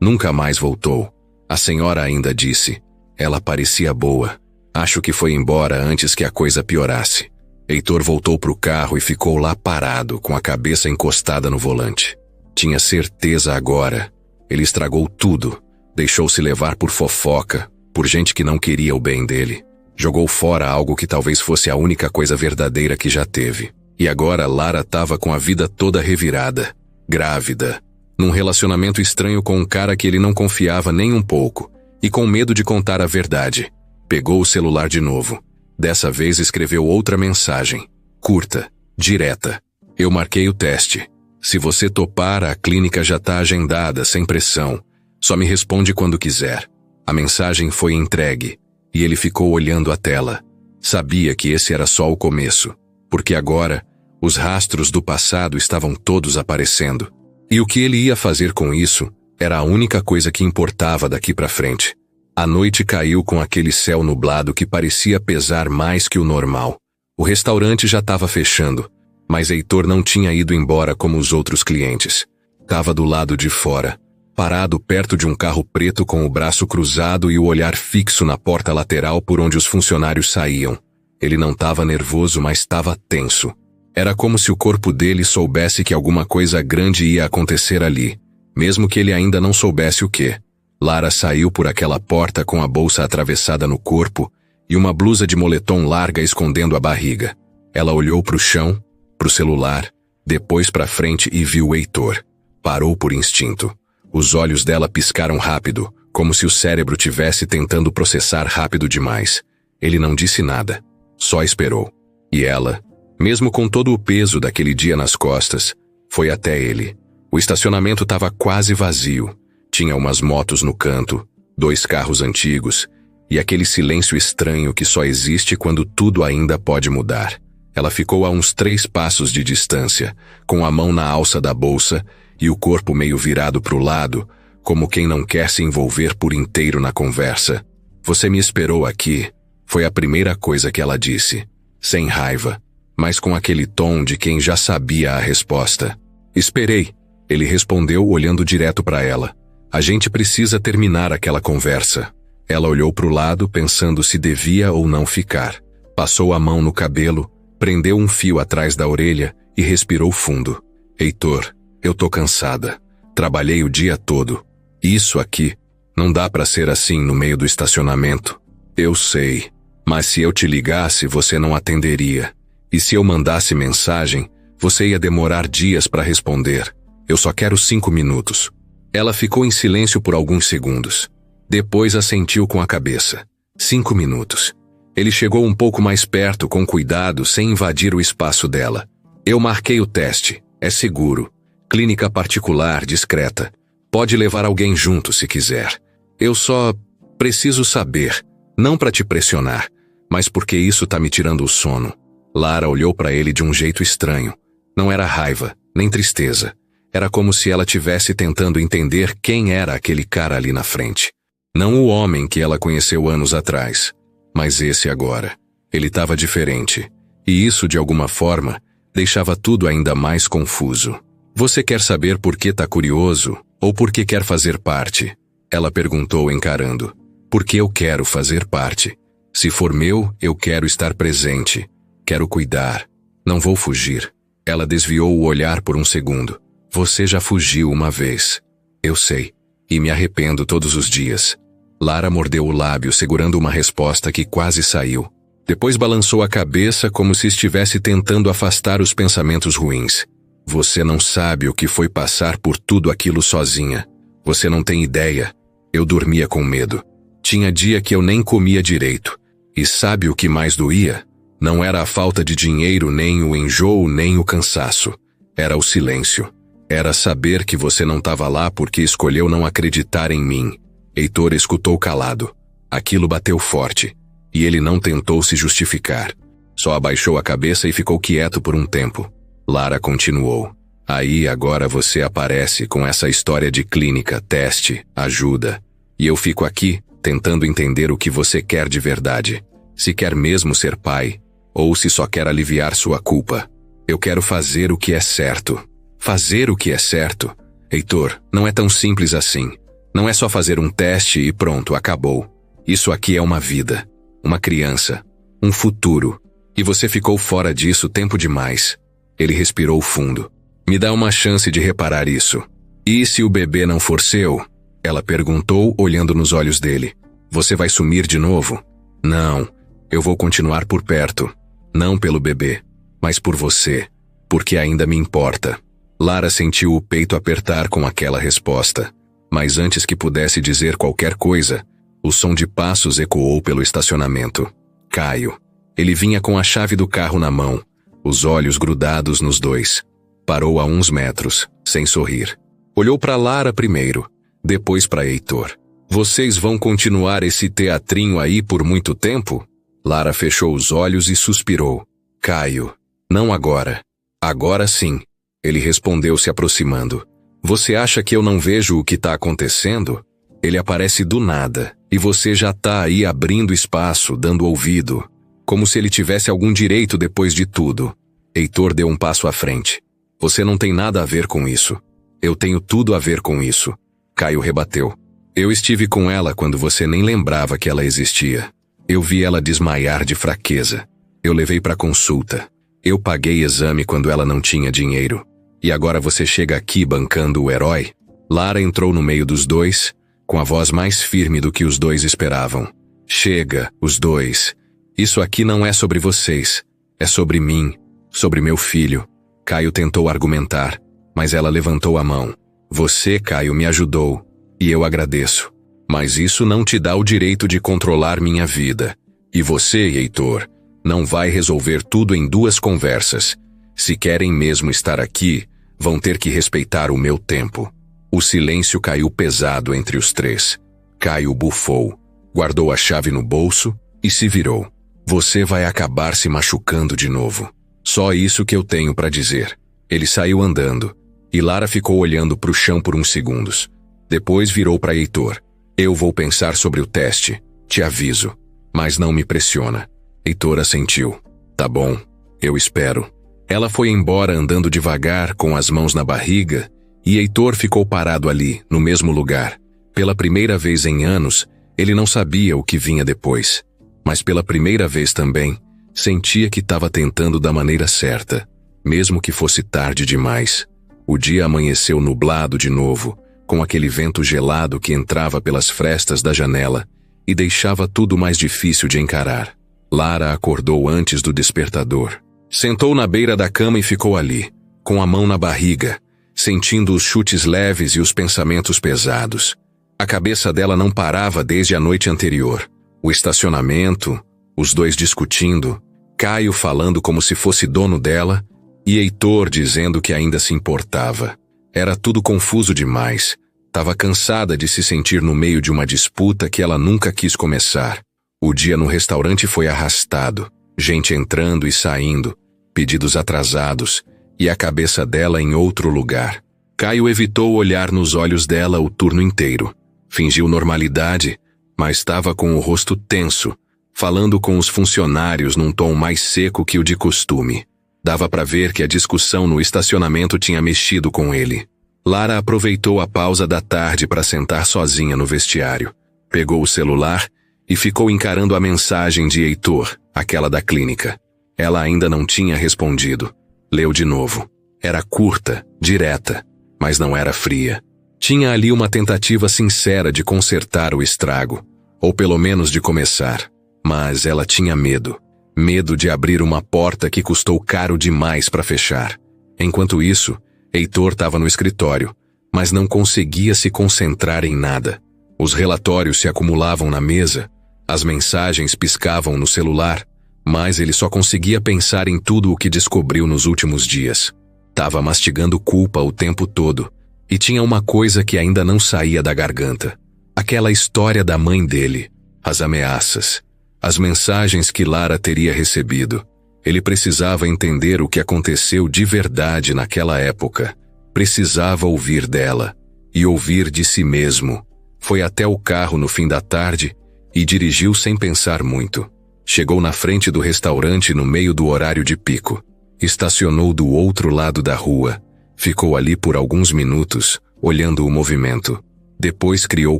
Nunca mais voltou. A senhora ainda disse: ela parecia boa. Acho que foi embora antes que a coisa piorasse. Heitor voltou pro carro e ficou lá parado, com a cabeça encostada no volante. Tinha certeza agora. Ele estragou tudo. Deixou-se levar por fofoca, por gente que não queria o bem dele. Jogou fora algo que talvez fosse a única coisa verdadeira que já teve. E agora Lara estava com a vida toda revirada, grávida, num relacionamento estranho com um cara que ele não confiava nem um pouco, e com medo de contar a verdade. Pegou o celular de novo. Dessa vez escreveu outra mensagem, curta, direta. Eu marquei o teste. Se você topar, a clínica já está agendada, sem pressão. Só me responde quando quiser. A mensagem foi entregue, e ele ficou olhando a tela. Sabia que esse era só o começo, porque agora os rastros do passado estavam todos aparecendo. E o que ele ia fazer com isso era a única coisa que importava daqui para frente. A noite caiu com aquele céu nublado que parecia pesar mais que o normal. O restaurante já estava fechando, mas Heitor não tinha ido embora como os outros clientes. Estava do lado de fora, parado perto de um carro preto com o braço cruzado e o olhar fixo na porta lateral por onde os funcionários saíam. Ele não estava nervoso, mas estava tenso. Era como se o corpo dele soubesse que alguma coisa grande ia acontecer ali, mesmo que ele ainda não soubesse o quê. Lara saiu por aquela porta com a bolsa atravessada no corpo e uma blusa de moletom larga escondendo a barriga. Ela olhou para o chão, para o celular, depois para frente e viu Heitor. Parou por instinto. Os olhos dela piscaram rápido, como se o cérebro tivesse tentando processar rápido demais. Ele não disse nada, só esperou. E ela, mesmo com todo o peso daquele dia nas costas, foi até ele. O estacionamento estava quase vazio. Tinha umas motos no canto, 2 carros antigos, e aquele silêncio estranho que só existe quando tudo ainda pode mudar. Ela ficou a uns 3 passos de distância, com a mão na alça da bolsa e o corpo meio virado para o lado, como quem não quer se envolver por inteiro na conversa. Você me esperou aqui, foi a primeira coisa que ela disse, sem raiva, mas com aquele tom de quem já sabia a resposta. Esperei, ele respondeu olhando direto para ela. A gente precisa terminar aquela conversa. Ela olhou para o lado pensando se devia ou não ficar. Passou a mão no cabelo, prendeu um fio atrás da orelha e respirou fundo. Heitor, eu tô cansada. Trabalhei o dia todo. Isso aqui, não dá para ser assim no meio do estacionamento. Eu sei, mas se eu te ligasse você não atenderia. E se eu mandasse mensagem, você ia demorar dias para responder. Eu só quero 5 minutos. Ela ficou em silêncio por alguns segundos. Depois assentiu com a cabeça. 5 minutos. Ele chegou um pouco mais perto, com cuidado, sem invadir o espaço dela. Eu marquei o teste. É seguro. Clínica particular, discreta. Pode levar alguém junto se quiser. Eu só preciso saber, não para te pressionar, mas porque isso tá me tirando o sono. Lara olhou para ele de um jeito estranho. Não era raiva, nem tristeza. Era como se ela tivesse tentando entender quem era aquele cara ali na frente. Não o homem que ela conheceu anos atrás, mas esse agora. Ele estava diferente, e isso, de alguma forma, deixava tudo ainda mais confuso. Você quer saber por que tá curioso, ou por que quer fazer parte? Ela perguntou encarando. Porque eu quero fazer parte. Se for meu, eu quero estar presente. Quero cuidar. Não vou fugir. Ela desviou o olhar por um segundo. Você já fugiu uma vez. Eu sei. E me arrependo todos os dias. Lara mordeu o lábio, segurando uma resposta que quase saiu. Depois balançou a cabeça como se estivesse tentando afastar os pensamentos ruins. Você não sabe o que foi passar por tudo aquilo sozinha. Você não tem ideia. Eu dormia com medo. Tinha dia que eu nem comia direito. E sabe o que mais doía? Não era a falta de dinheiro, nem o enjoo, nem o cansaço. Era o silêncio. Era saber que você não estava lá porque escolheu não acreditar em mim. Heitor escutou calado. Aquilo bateu forte. E ele não tentou se justificar. Só abaixou a cabeça e ficou quieto por um tempo. Lara continuou. Aí agora você aparece com essa história de clínica, teste, ajuda. E eu fico aqui, tentando entender o que você quer de verdade. Se quer mesmo ser pai, ou se só quer aliviar sua culpa. Eu quero fazer o que é certo. Fazer o que é certo? Heitor, não é tão simples assim. Não é só fazer um teste e pronto, acabou. Isso aqui é uma vida, uma criança, um futuro. E você ficou fora disso tempo demais. Ele respirou fundo. Me dá uma chance de reparar isso. E se o bebê não for seu? Ela perguntou, olhando nos olhos dele. Você vai sumir de novo? Não, eu vou continuar por perto. Não pelo bebê, mas por você, porque ainda me importa. Lara sentiu o peito apertar com aquela resposta. Mas antes que pudesse dizer qualquer coisa, o som de passos ecoou pelo estacionamento. Caio. Ele vinha com a chave do carro na mão, os olhos grudados nos dois. Parou a uns metros, sem sorrir. Olhou para Lara primeiro, depois para Heitor. Vocês vão continuar esse teatrinho aí por muito tempo? Lara fechou os olhos e suspirou. Caio. Não agora. Agora sim. Ele respondeu se aproximando. Você acha que eu não vejo o que está acontecendo? Ele aparece do nada, e você já está aí abrindo espaço, dando ouvido. Como se ele tivesse algum direito depois de tudo. Heitor deu um passo à frente. Você não tem nada a ver com isso. Eu tenho tudo a ver com isso. Caio rebateu. Eu estive com ela quando você nem lembrava que ela existia. Eu vi ela desmaiar de fraqueza. Eu levei para consulta. Eu paguei exame quando ela não tinha dinheiro. E agora você chega aqui bancando o herói? Lara entrou no meio dos dois, com a voz mais firme do que os dois esperavam. Chega, os dois. Isso aqui não é sobre vocês. É sobre mim, sobre meu filho. Caio tentou argumentar, mas ela levantou a mão. Você, Caio, me ajudou, e eu agradeço. Mas isso não te dá o direito de controlar minha vida. E você, Heitor, não vai resolver tudo em 2 conversas. Se querem mesmo estar aqui, vão ter que respeitar o meu tempo. O silêncio caiu pesado entre os 3. Caio bufou, guardou a chave no bolso e se virou. Você vai acabar se machucando de novo. Só isso que eu tenho para dizer. Ele saiu andando, e Lara ficou olhando para o chão por uns segundos. Depois virou para Heitor. Eu vou pensar sobre o teste, te aviso, mas não me pressiona. Heitor assentiu. Tá bom, eu espero. Ela foi embora andando devagar, com as mãos na barriga, e Heitor ficou parado ali, no mesmo lugar. Pela primeira vez em anos, ele não sabia o que vinha depois. Mas pela primeira vez também, sentia que estava tentando da maneira certa, mesmo que fosse tarde demais. O dia amanheceu nublado de novo, com aquele vento gelado que entrava pelas frestas da janela e deixava tudo mais difícil de encarar. Lara acordou antes do despertador. Sentou na beira da cama e ficou ali, com a mão na barriga, sentindo os chutes leves e os pensamentos pesados. A cabeça dela não parava desde a noite anterior. O estacionamento, os dois discutindo, Caio falando como se fosse dono dela e Heitor dizendo que ainda se importava. Era tudo confuso demais. Estava cansada de se sentir no meio de uma disputa que ela nunca quis começar. O dia no restaurante foi arrastado, gente entrando e saindo, pedidos atrasados, e a cabeça dela em outro lugar. Caio evitou olhar nos olhos dela o turno inteiro. Fingiu normalidade, mas estava com o rosto tenso, falando com os funcionários num tom mais seco que o de costume. Dava para ver que a discussão no estacionamento tinha mexido com ele. Lara aproveitou a pausa da tarde para sentar sozinha no vestiário. Pegou o celular e ficou encarando a mensagem de Heitor, aquela da clínica. Ela ainda não tinha respondido. Leu de novo. Era curta, direta, mas não era fria. Tinha ali uma tentativa sincera de consertar o estrago, ou pelo menos de começar. Mas ela tinha medo. Medo de abrir uma porta que custou caro demais para fechar. Enquanto isso, Heitor estava no escritório, mas não conseguia se concentrar em nada. Os relatórios se acumulavam na mesa, as mensagens piscavam no celular, mas ele só conseguia pensar em tudo o que descobriu nos últimos dias. Estava mastigando culpa o tempo todo, e tinha uma coisa que ainda não saía da garganta. Aquela história da mãe dele, as ameaças, as mensagens que Lara teria recebido. Ele precisava entender o que aconteceu de verdade naquela época. Precisava ouvir dela, e ouvir de si mesmo. Foi até o carro no fim da tarde e dirigiu sem pensar muito. Chegou na frente do restaurante no meio do horário de pico. Estacionou do outro lado da rua. Ficou ali por alguns minutos, olhando o movimento. Depois criou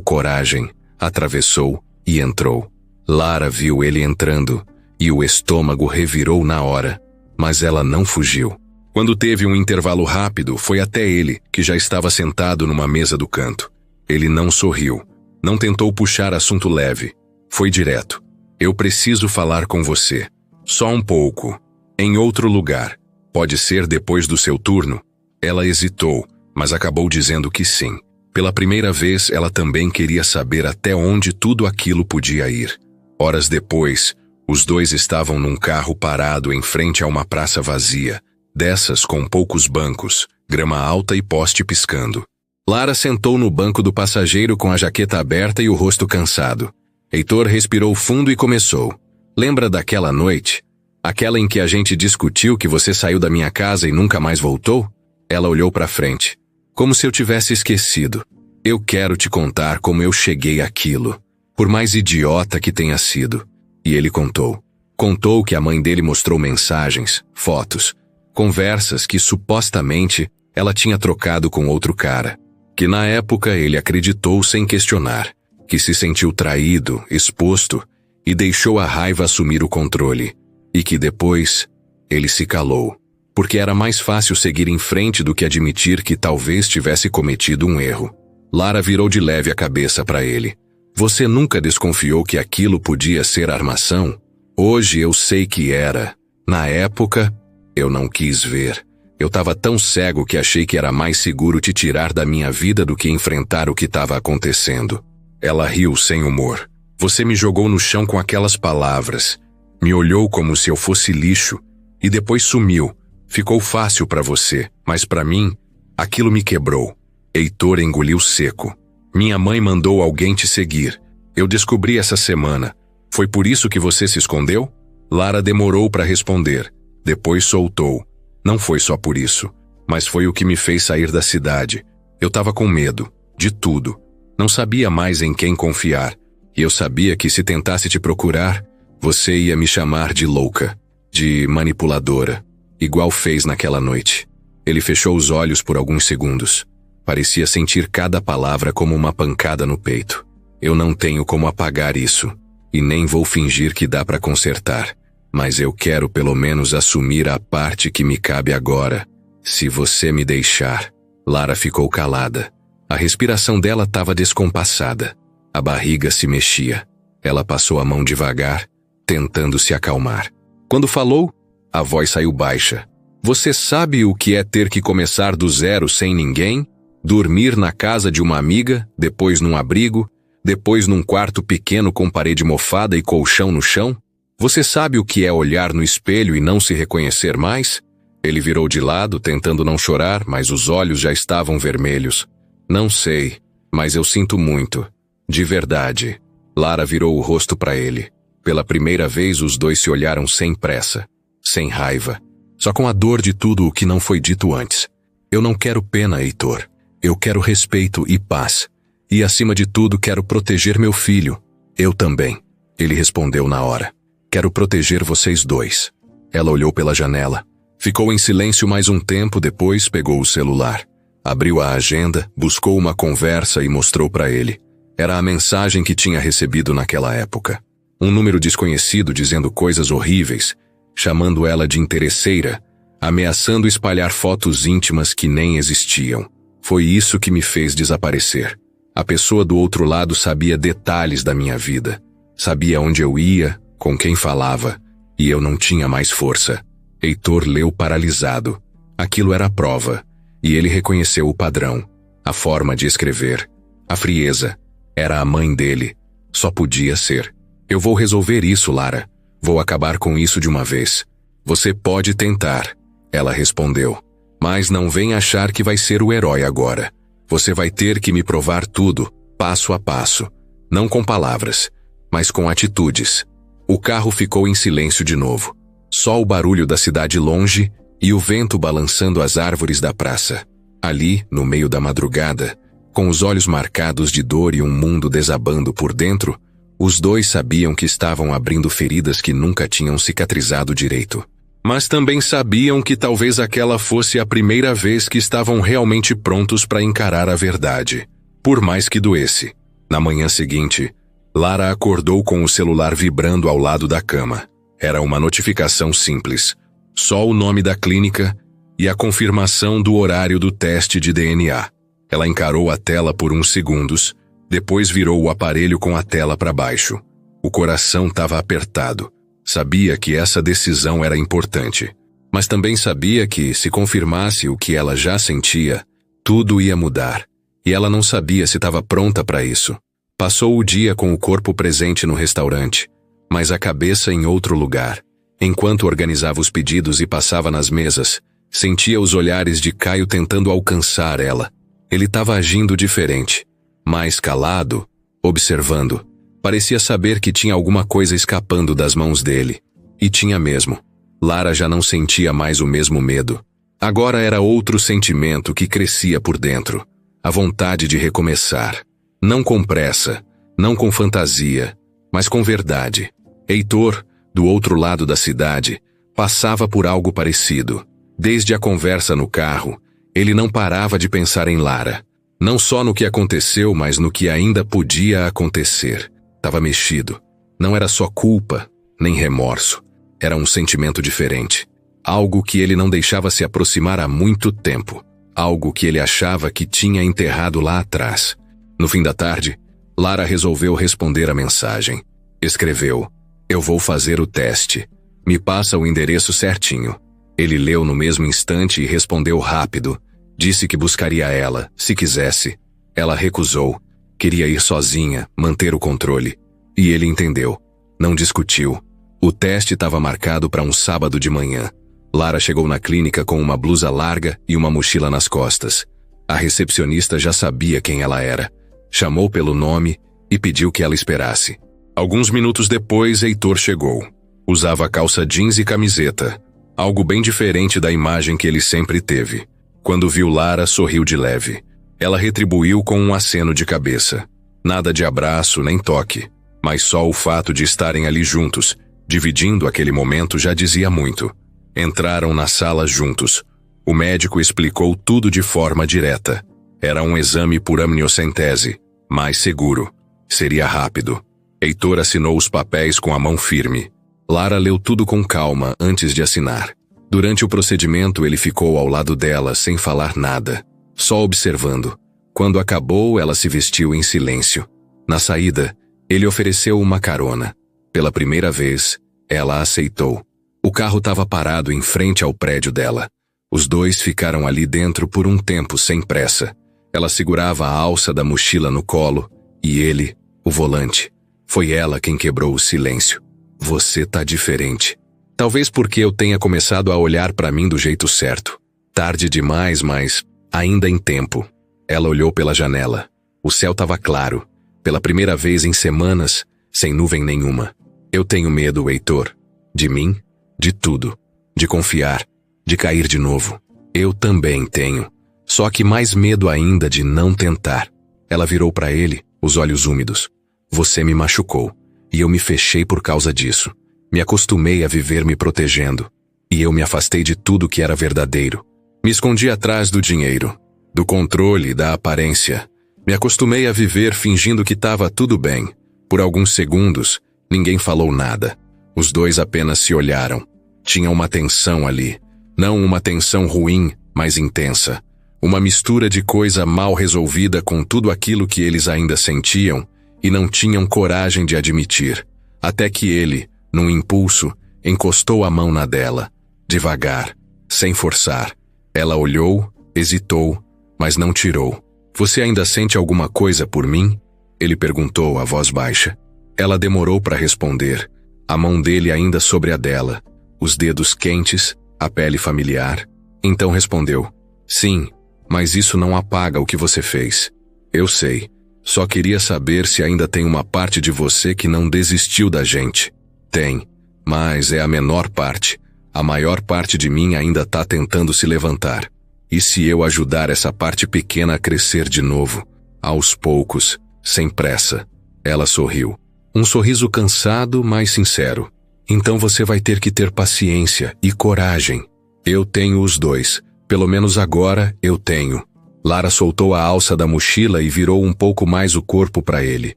coragem, atravessou e entrou. Lara viu ele entrando, e o estômago revirou na hora. Mas ela não fugiu. Quando teve um intervalo rápido, foi até ele, que já estava sentado numa mesa do canto. Ele não sorriu. Não tentou puxar assunto leve. Foi direto. Eu preciso falar com você. Só um pouco. Em outro lugar. Pode ser depois do seu turno? Ela hesitou, mas acabou dizendo que sim. Pela primeira vez, ela também queria saber até onde tudo aquilo podia ir. Horas depois, os dois estavam num carro parado em frente a uma praça vazia, dessas com poucos bancos, grama alta e poste piscando. Lara sentou no banco do passageiro com a jaqueta aberta e o rosto cansado. Heitor respirou fundo e começou. Lembra daquela noite? Aquela em que a gente discutiu que você saiu da minha casa e nunca mais voltou? Ela olhou para frente. Como se eu tivesse esquecido. Eu quero te contar como eu cheguei àquilo. Por mais idiota que tenha sido. E ele contou. Contou que a mãe dele mostrou mensagens, fotos, conversas que supostamente ela tinha trocado com outro cara. Que na época ele acreditou sem questionar. Que se sentiu traído, exposto e deixou a raiva assumir o controle. E que depois ele se calou. Porque era mais fácil seguir em frente do que admitir que talvez tivesse cometido um erro. Lara virou de leve a cabeça para ele. Você nunca desconfiou que aquilo podia ser armação? Hoje eu sei que era. Na época, eu não quis ver. Eu estava tão cego que achei que era mais seguro te tirar da minha vida do que enfrentar o que estava acontecendo. Ela riu sem humor. Você me jogou no chão com aquelas palavras. Me olhou como se eu fosse lixo. E depois sumiu. Ficou fácil para você, mas para mim, aquilo me quebrou. Heitor engoliu seco. Minha mãe mandou alguém te seguir. Eu descobri essa semana. Foi por isso que você se escondeu? Lara demorou para responder. Depois soltou. Não foi só por isso, mas foi o que me fez sair da cidade. Eu estava com medo, de tudo. Não sabia mais em quem confiar. E eu sabia que se tentasse te procurar, você ia me chamar de louca, de manipuladora, igual fez naquela noite. Ele fechou os olhos por alguns segundos. Parecia sentir cada palavra como uma pancada no peito. Eu não tenho como apagar isso, e nem vou fingir que dá para consertar. Mas eu quero pelo menos assumir a parte que me cabe agora. Se você me deixar. Lara ficou calada. A respiração dela estava descompassada. A barriga se mexia. Ela passou a mão devagar, tentando se acalmar. Quando falou, a voz saiu baixa. Você sabe o que é ter que começar do zero sem ninguém? Dormir na casa de uma amiga, depois num abrigo, depois num quarto pequeno com parede mofada e colchão no chão? Você sabe o que é olhar no espelho e não se reconhecer mais? Ele virou de lado, tentando não chorar, mas os olhos já estavam vermelhos. Não sei, mas eu sinto muito. De verdade. Lara virou o rosto para ele. Pela primeira vez os dois se olharam sem pressa, sem raiva, só com a dor de tudo o que não foi dito antes. Eu não quero pena, Heitor. Eu quero respeito e paz. E acima de tudo quero proteger meu filho. Eu também. Ele respondeu na hora. Quero proteger vocês dois. Ela olhou pela janela. Ficou em silêncio mais um tempo, depois pegou o celular. Abriu a agenda, buscou uma conversa e mostrou para ele. Era a mensagem que tinha recebido naquela época. Um número desconhecido dizendo coisas horríveis, chamando ela de interesseira, ameaçando espalhar fotos íntimas que nem existiam. Foi isso que me fez desaparecer. A pessoa do outro lado sabia detalhes da minha vida. Sabia onde eu ia, com quem falava, e eu não tinha mais força. Heitor leu paralisado. Aquilo era a prova, e ele reconheceu o padrão, a forma de escrever, a frieza. Era a mãe dele. Só podia ser. Eu vou resolver isso, Lara. Vou acabar com isso de uma vez. Você pode tentar, ela respondeu. Mas não vem achar que vai ser o herói agora. Você vai ter que me provar tudo, passo a passo. Não com palavras, mas com atitudes. O carro ficou em silêncio de novo. Só o barulho da cidade longe e o vento balançando as árvores da praça. Ali, no meio da madrugada, com os olhos marcados de dor e um mundo desabando por dentro, Os dois sabiam que estavam abrindo feridas que nunca tinham cicatrizado direito. Mas também sabiam que talvez aquela fosse a primeira vez que estavam realmente prontos para encarar a verdade, por mais que doesse. Na manhã seguinte, Lara acordou com o celular vibrando ao lado da cama. Era uma notificação simples, só o nome da clínica e a confirmação do horário do teste de DNA. Ela encarou a tela por uns segundos, depois virou o aparelho com a tela para baixo. O coração estava apertado. Sabia que essa decisão era importante, mas também sabia que, se confirmasse o que ela já sentia, tudo ia mudar, e ela não sabia se estava pronta para isso. Passou o dia com o corpo presente no restaurante, mas a cabeça em outro lugar. Enquanto organizava os pedidos e passava nas mesas, sentia os olhares de Caio tentando alcançar ela. Ele estava agindo diferente, mais calado, observando. Parecia saber que tinha alguma coisa escapando das mãos dele. E tinha mesmo. Lara já não sentia mais o mesmo medo. Agora era outro sentimento que crescia por dentro. A vontade de recomeçar. Não com pressa, não com fantasia, mas com verdade. Heitor, do outro lado da cidade, passava por algo parecido. Desde a conversa no carro, ele não parava de pensar em Lara. Não só no que aconteceu, mas no que ainda podia acontecer. Estava mexido. Não era só culpa, nem remorso. Era um sentimento diferente. Algo que ele não deixava se aproximar há muito tempo. Algo que ele achava que tinha enterrado lá atrás. No fim da tarde, Lara resolveu responder a mensagem. Escreveu: "Eu vou fazer o teste. Me passa o endereço certinho." Ele leu no mesmo instante e respondeu rápido. Disse que buscaria ela, se quisesse. Ela recusou. Queria ir sozinha, manter o controle. E ele entendeu. Não discutiu. O teste estava marcado para um sábado de manhã. Lara chegou na clínica com uma blusa larga e uma mochila nas costas. A recepcionista já sabia quem ela era. Chamou pelo nome e pediu que ela esperasse. Alguns minutos depois, Heitor chegou. Usava calça jeans e camiseta. Algo bem diferente da imagem que ele sempre teve. Quando viu Lara, sorriu de leve. Ela retribuiu com um aceno de cabeça. Nada de abraço nem toque, mas só o fato de estarem ali juntos, dividindo aquele momento, já dizia muito. Entraram na sala juntos. O médico explicou tudo de forma direta. Era um exame por amniocentese, mais seguro. Seria rápido. Heitor assinou os papéis com a mão firme. Lara leu tudo com calma antes de assinar. Durante o procedimento, ele ficou ao lado dela sem falar nada, só observando. Quando acabou, ela se vestiu em silêncio. Na saída, ele ofereceu uma carona. Pela primeira vez, ela aceitou. O carro estava parado em frente ao prédio dela. Os dois ficaram ali dentro por um tempo sem pressa. Ela segurava a alça da mochila no colo e ele, o volante. Foi ela quem quebrou o silêncio. "Você tá diferente." Talvez porque eu tenha começado a olhar para mim do jeito certo. Tarde demais, mas ainda em tempo. Ela olhou pela janela. O céu estava claro. Pela primeira vez em semanas, sem nuvem nenhuma. "Eu tenho medo, Heitor. De mim, de tudo. De confiar, de cair de novo. Eu também tenho. Só que mais medo ainda de não tentar." Ela virou para ele, os olhos úmidos. "Você me machucou, e eu me fechei por causa disso. Me acostumei a viver me protegendo, e eu me afastei de tudo que era verdadeiro. Me escondi atrás do dinheiro, do controle, da aparência. Me acostumei a viver fingindo que estava tudo bem. Por alguns segundos, ninguém falou nada. Os dois apenas se olharam. Tinha uma tensão ali. Não uma tensão ruim, mas intensa. Uma mistura de coisa mal resolvida com tudo aquilo que eles ainda sentiam e não tinham coragem de admitir. Até que ele, num impulso, encostou a mão na dela. Devagar, sem forçar. Ela olhou, hesitou, mas não tirou. "Você ainda sente alguma coisa por mim?" Ele perguntou, a voz baixa. Ela demorou para responder. A mão dele ainda sobre a dela. Os dedos quentes, a pele familiar. Então respondeu: "Sim, mas isso não apaga o que você fez. Eu sei. Só queria saber se ainda tem uma parte de você que não desistiu da gente." "Tem, mas é a menor parte. A maior parte de mim ainda está tentando se levantar. E se eu ajudar essa parte pequena a crescer de novo, aos poucos, sem pressa?" Ela sorriu. Um sorriso cansado, mas sincero. Então você vai ter que ter paciência e coragem. Eu tenho os dois. Pelo menos agora eu tenho. Lara soltou a alça da mochila e virou um pouco mais o corpo para ele.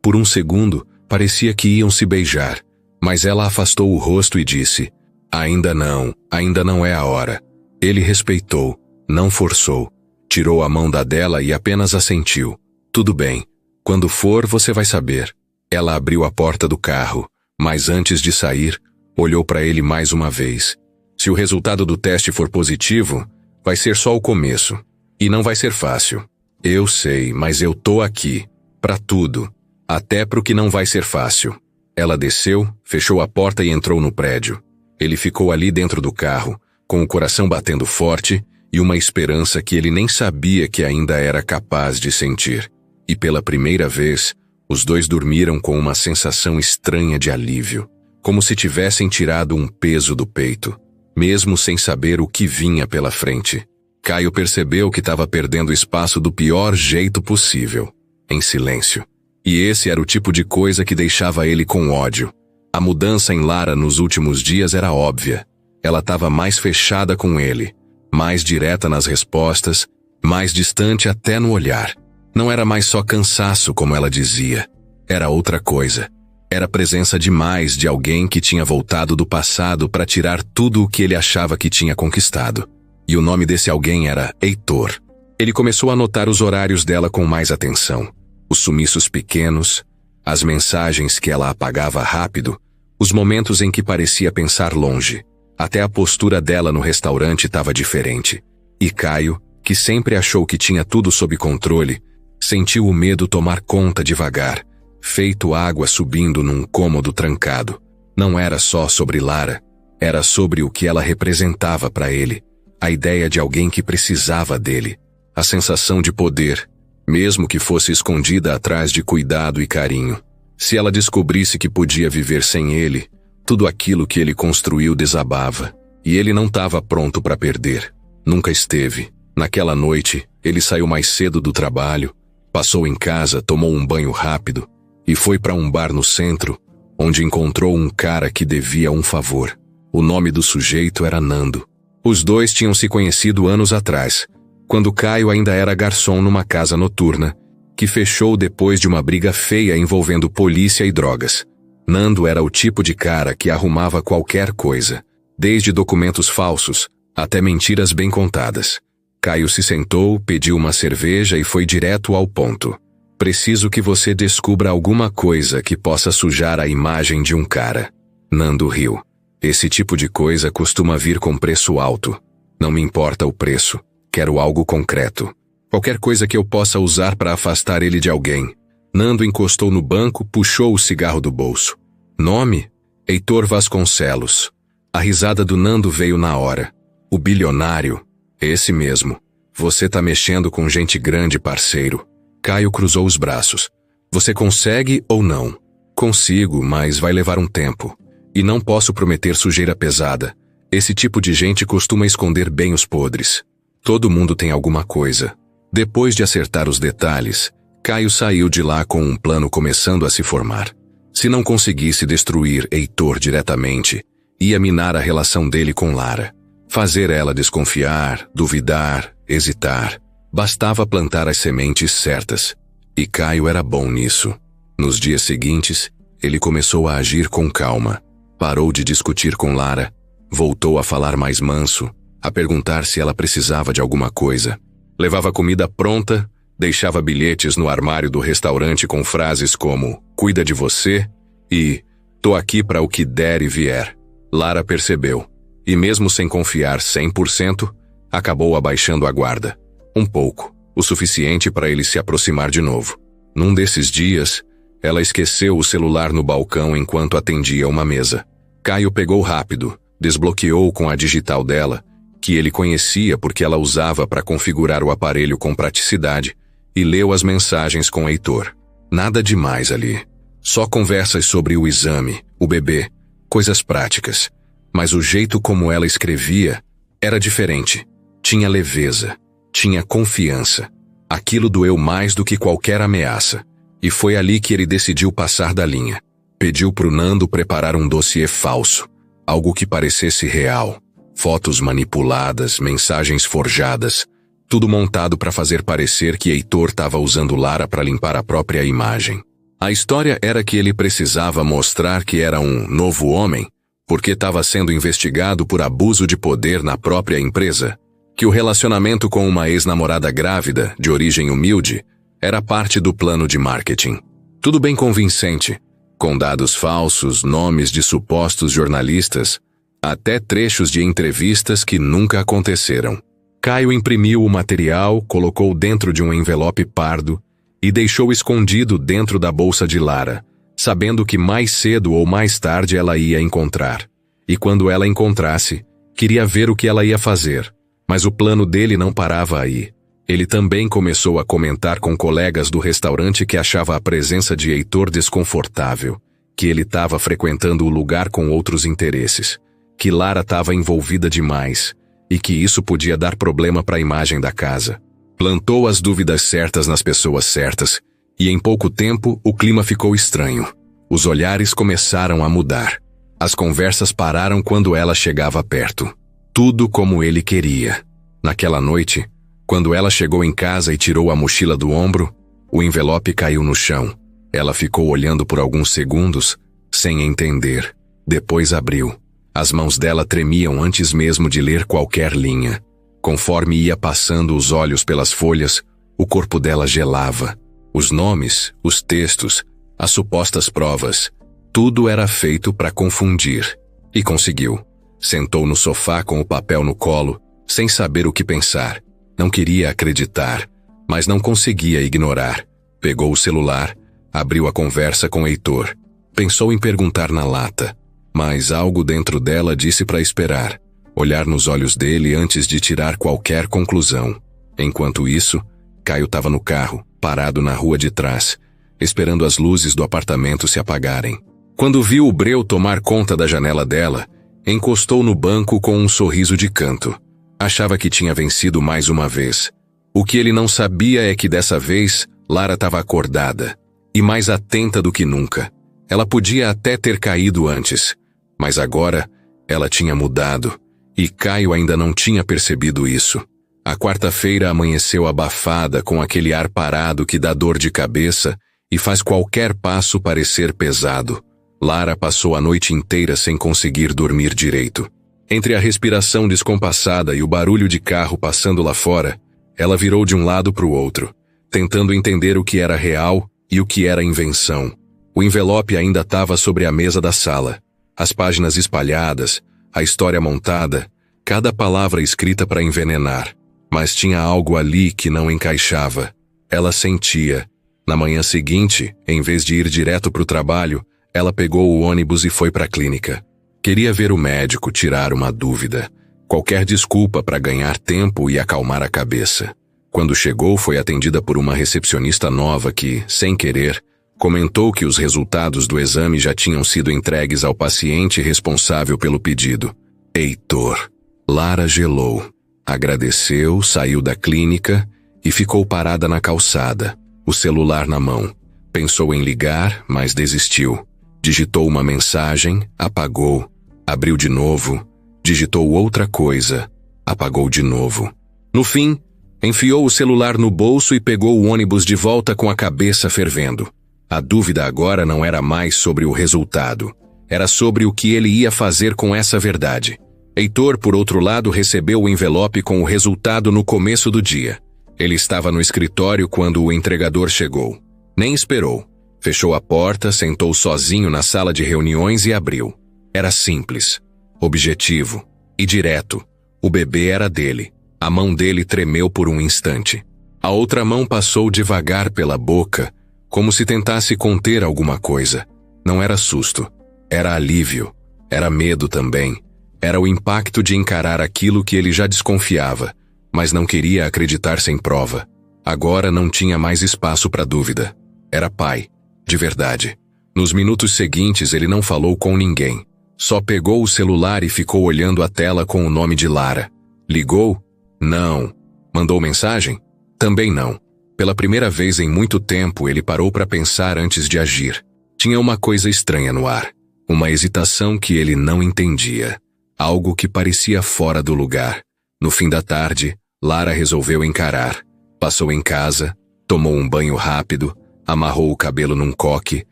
Por um segundo, parecia que iam se beijar. Mas ela afastou o rosto e disse: ainda não é a hora. Ele respeitou, não forçou. Tirou a mão da dela e apenas assentiu. Tudo bem. Quando for, você vai saber. Ela abriu a porta do carro, mas antes de sair, olhou para ele mais uma vez. Se o resultado do teste for positivo, vai ser só o começo. E não vai ser fácil. Eu sei, mas eu tô aqui. Pra tudo. Até pro que não vai ser fácil. Ela desceu, fechou a porta e entrou no prédio. Ele ficou ali dentro do carro, com o coração batendo forte e uma esperança que ele nem sabia que ainda era capaz de sentir. E pela primeira vez, os dois dormiram com uma sensação estranha de alívio, como se tivessem tirado um peso do peito, mesmo sem saber o que vinha pela frente. Caio percebeu que estava perdendo espaço do pior jeito possível, em silêncio. E esse era o tipo de coisa que deixava ele com ódio. A mudança em Lara nos últimos dias era óbvia. Ela estava mais fechada com ele, mais direta nas respostas, mais distante até no olhar. Não era mais só cansaço, como ela dizia. Era outra coisa. Era presença demais de alguém que tinha voltado do passado para tirar tudo o que ele achava que tinha conquistado. E o nome desse alguém era Heitor. Ele começou a notar os horários dela com mais atenção. Os sumiços pequenos, as mensagens que ela apagava rápido, os momentos em que parecia pensar longe. Até a postura dela no restaurante estava diferente. E Caio, que sempre achou que tinha tudo sob controle, sentiu o medo tomar conta devagar, feito água subindo num cômodo trancado. Não era só sobre Lara, era sobre o que ela representava para ele. A ideia de alguém que precisava dele. A sensação de poder, mesmo que fosse escondida atrás de cuidado e carinho. Se ela descobrisse que podia viver sem ele, tudo aquilo que ele construiu desabava. E ele não estava pronto para perder. Nunca esteve. Naquela noite, ele saiu mais cedo do trabalho, passou em casa, tomou um banho rápido e foi para um bar no centro, onde encontrou um cara que devia um favor. O nome do sujeito era Nando. Os dois tinham se conhecido anos atrás, quando Caio ainda era garçom numa casa noturna, que fechou depois de uma briga feia envolvendo polícia e drogas. Nando era o tipo de cara que arrumava qualquer coisa, desde documentos falsos até mentiras bem contadas. Caio se sentou, pediu uma cerveja e foi direto ao ponto. Preciso que você descubra alguma coisa que possa sujar a imagem de um cara. Nando riu. Esse tipo de coisa costuma vir com preço alto. Não me importa o preço. Quero algo concreto. Qualquer coisa que eu possa usar para afastar ele de alguém. Nando encostou no banco, puxou o cigarro do bolso. Nome? Heitor Vasconcelos. A risada do Nando veio na hora. O bilionário. Esse mesmo. Você tá mexendo com gente grande, parceiro. Caio cruzou os braços. Você consegue ou não? Consigo, mas vai levar um tempo. E não posso prometer sujeira pesada. Esse tipo de gente costuma esconder bem os podres. Todo mundo tem alguma coisa. Depois de acertar os detalhes, Caio saiu de lá com um plano começando a se formar. Se não conseguisse destruir Heitor diretamente, ia minar a relação dele com Lara. Fazer ela desconfiar, duvidar, hesitar. Bastava plantar as sementes certas. E Caio era bom nisso. Nos dias seguintes, ele começou a agir com calma. Parou de discutir com Lara. Voltou a falar mais manso, a perguntar se ela precisava de alguma coisa. Levava comida pronta, deixava bilhetes no armário do restaurante com frases como "cuida de você" e "tô aqui para o que der e vier". Lara percebeu, e mesmo sem confiar 100%, acabou abaixando a guarda. Um pouco, o suficiente para ele se aproximar de novo. Num desses dias, ela esqueceu o celular no balcão enquanto atendia uma mesa. Caio pegou rápido, desbloqueou com a digital dela, que ele conhecia porque ela usava para configurar o aparelho com praticidade, e leu as mensagens com Heitor. Nada demais ali. Só conversas sobre o exame, o bebê, coisas práticas. Mas o jeito como ela escrevia era diferente. Tinha leveza, tinha confiança. Aquilo doeu mais do que qualquer ameaça. E foi ali que ele decidiu passar da linha. Pediu pro Nando preparar um dossiê falso, algo que parecesse real. Fotos manipuladas, mensagens forjadas, tudo montado para fazer parecer que Heitor estava usando Lara para limpar a própria imagem. A história era que ele precisava mostrar que era um novo homem, porque estava sendo investigado por abuso de poder na própria empresa, que o relacionamento com uma ex-namorada grávida, de origem humilde, era parte do plano de marketing. Tudo bem convincente, com dados falsos, nomes de supostos jornalistas, até trechos de entrevistas que nunca aconteceram. Caio imprimiu o material, colocou dentro de um envelope pardo e deixou escondido dentro da bolsa de Lara, sabendo que mais cedo ou mais tarde ela ia encontrar. E quando ela encontrasse, queria ver o que ela ia fazer. Mas o plano dele não parava aí. Ele também começou a comentar com colegas do restaurante que achava a presença de Heitor desconfortável, que ele estava frequentando o lugar com outros interesses, que Lara estava envolvida demais e que isso podia dar problema para a imagem da casa. Plantou as dúvidas certas nas pessoas certas e em pouco tempo o clima ficou estranho. Os olhares começaram a mudar. As conversas pararam quando ela chegava perto. Tudo como ele queria. Naquela noite, quando ela chegou em casa e tirou a mochila do ombro, o envelope caiu no chão. Ela ficou olhando por alguns segundos, sem entender. Depois abriu. As mãos dela tremiam antes mesmo de ler qualquer linha. Conforme ia passando os olhos pelas folhas, o corpo dela gelava. Os nomes, os textos, as supostas provas, tudo era feito para confundir. E conseguiu. Sentou no sofá com o papel no colo, sem saber o que pensar. Não queria acreditar, mas não conseguia ignorar. Pegou o celular, abriu a conversa com Heitor. Pensou em perguntar na lata, mas algo dentro dela disse para esperar, olhar nos olhos dele antes de tirar qualquer conclusão. Enquanto isso, Caio estava no carro, parado na rua de trás, esperando as luzes do apartamento se apagarem. Quando viu o breu tomar conta da janela dela, encostou no banco com um sorriso de canto. Achava que tinha vencido mais uma vez. O que ele não sabia é que dessa vez, Lara estava acordada, e mais atenta do que nunca. Ela podia até ter caído antes, mas agora ela tinha mudado, e Caio ainda não tinha percebido isso. A quarta-feira amanheceu abafada com aquele ar parado que dá dor de cabeça e faz qualquer passo parecer pesado. Lara passou a noite inteira sem conseguir dormir direito. Entre a respiração descompassada e o barulho de carro passando lá fora, ela virou de um lado para o outro, tentando entender o que era real e o que era invenção. O envelope ainda estava sobre a mesa da sala. As páginas espalhadas, a história montada, cada palavra escrita para envenenar. Mas tinha algo ali que não encaixava. Ela sentia. Na manhã seguinte, em vez de ir direto para o trabalho, ela pegou o ônibus e foi para a clínica. Queria ver o médico, tirar uma dúvida. Qualquer desculpa para ganhar tempo e acalmar a cabeça. Quando chegou, foi atendida por uma recepcionista nova que, sem querer, comentou que os resultados do exame já tinham sido entregues ao paciente responsável pelo pedido. Heitor. Lara gelou. Agradeceu, saiu da clínica e ficou parada na calçada, o celular na mão. Pensou em ligar, mas desistiu. Digitou uma mensagem, apagou. Abriu de novo, digitou outra coisa, apagou de novo. No fim, enfiou o celular no bolso e pegou o ônibus de volta com a cabeça fervendo. A dúvida agora não era mais sobre o resultado. Era sobre o que ele ia fazer com essa verdade. Heitor, por outro lado, recebeu o envelope com o resultado no começo do dia. Ele estava no escritório quando o entregador chegou. Nem esperou. Fechou a porta, sentou sozinho na sala de reuniões e abriu. Era simples, objetivo e direto. O bebê era dele. A mão dele tremeu por um instante. A outra mão passou devagar pela boca, como se tentasse conter alguma coisa. Não era susto. Era alívio. Era medo também. Era o impacto de encarar aquilo que ele já desconfiava, mas não queria acreditar sem prova. Agora não tinha mais espaço para dúvida. Era pai, de verdade. Nos minutos seguintes ele não falou com ninguém. Só pegou o celular e ficou olhando a tela com o nome de Lara. Ligou? Não. Mandou mensagem? Também não. Pela primeira vez em muito tempo ele parou para pensar antes de agir. Tinha uma coisa estranha no ar, uma hesitação que ele não entendia, algo que parecia fora do lugar. No fim da tarde, Lara resolveu encarar. Passou em casa, tomou um banho rápido, amarrou o cabelo num coque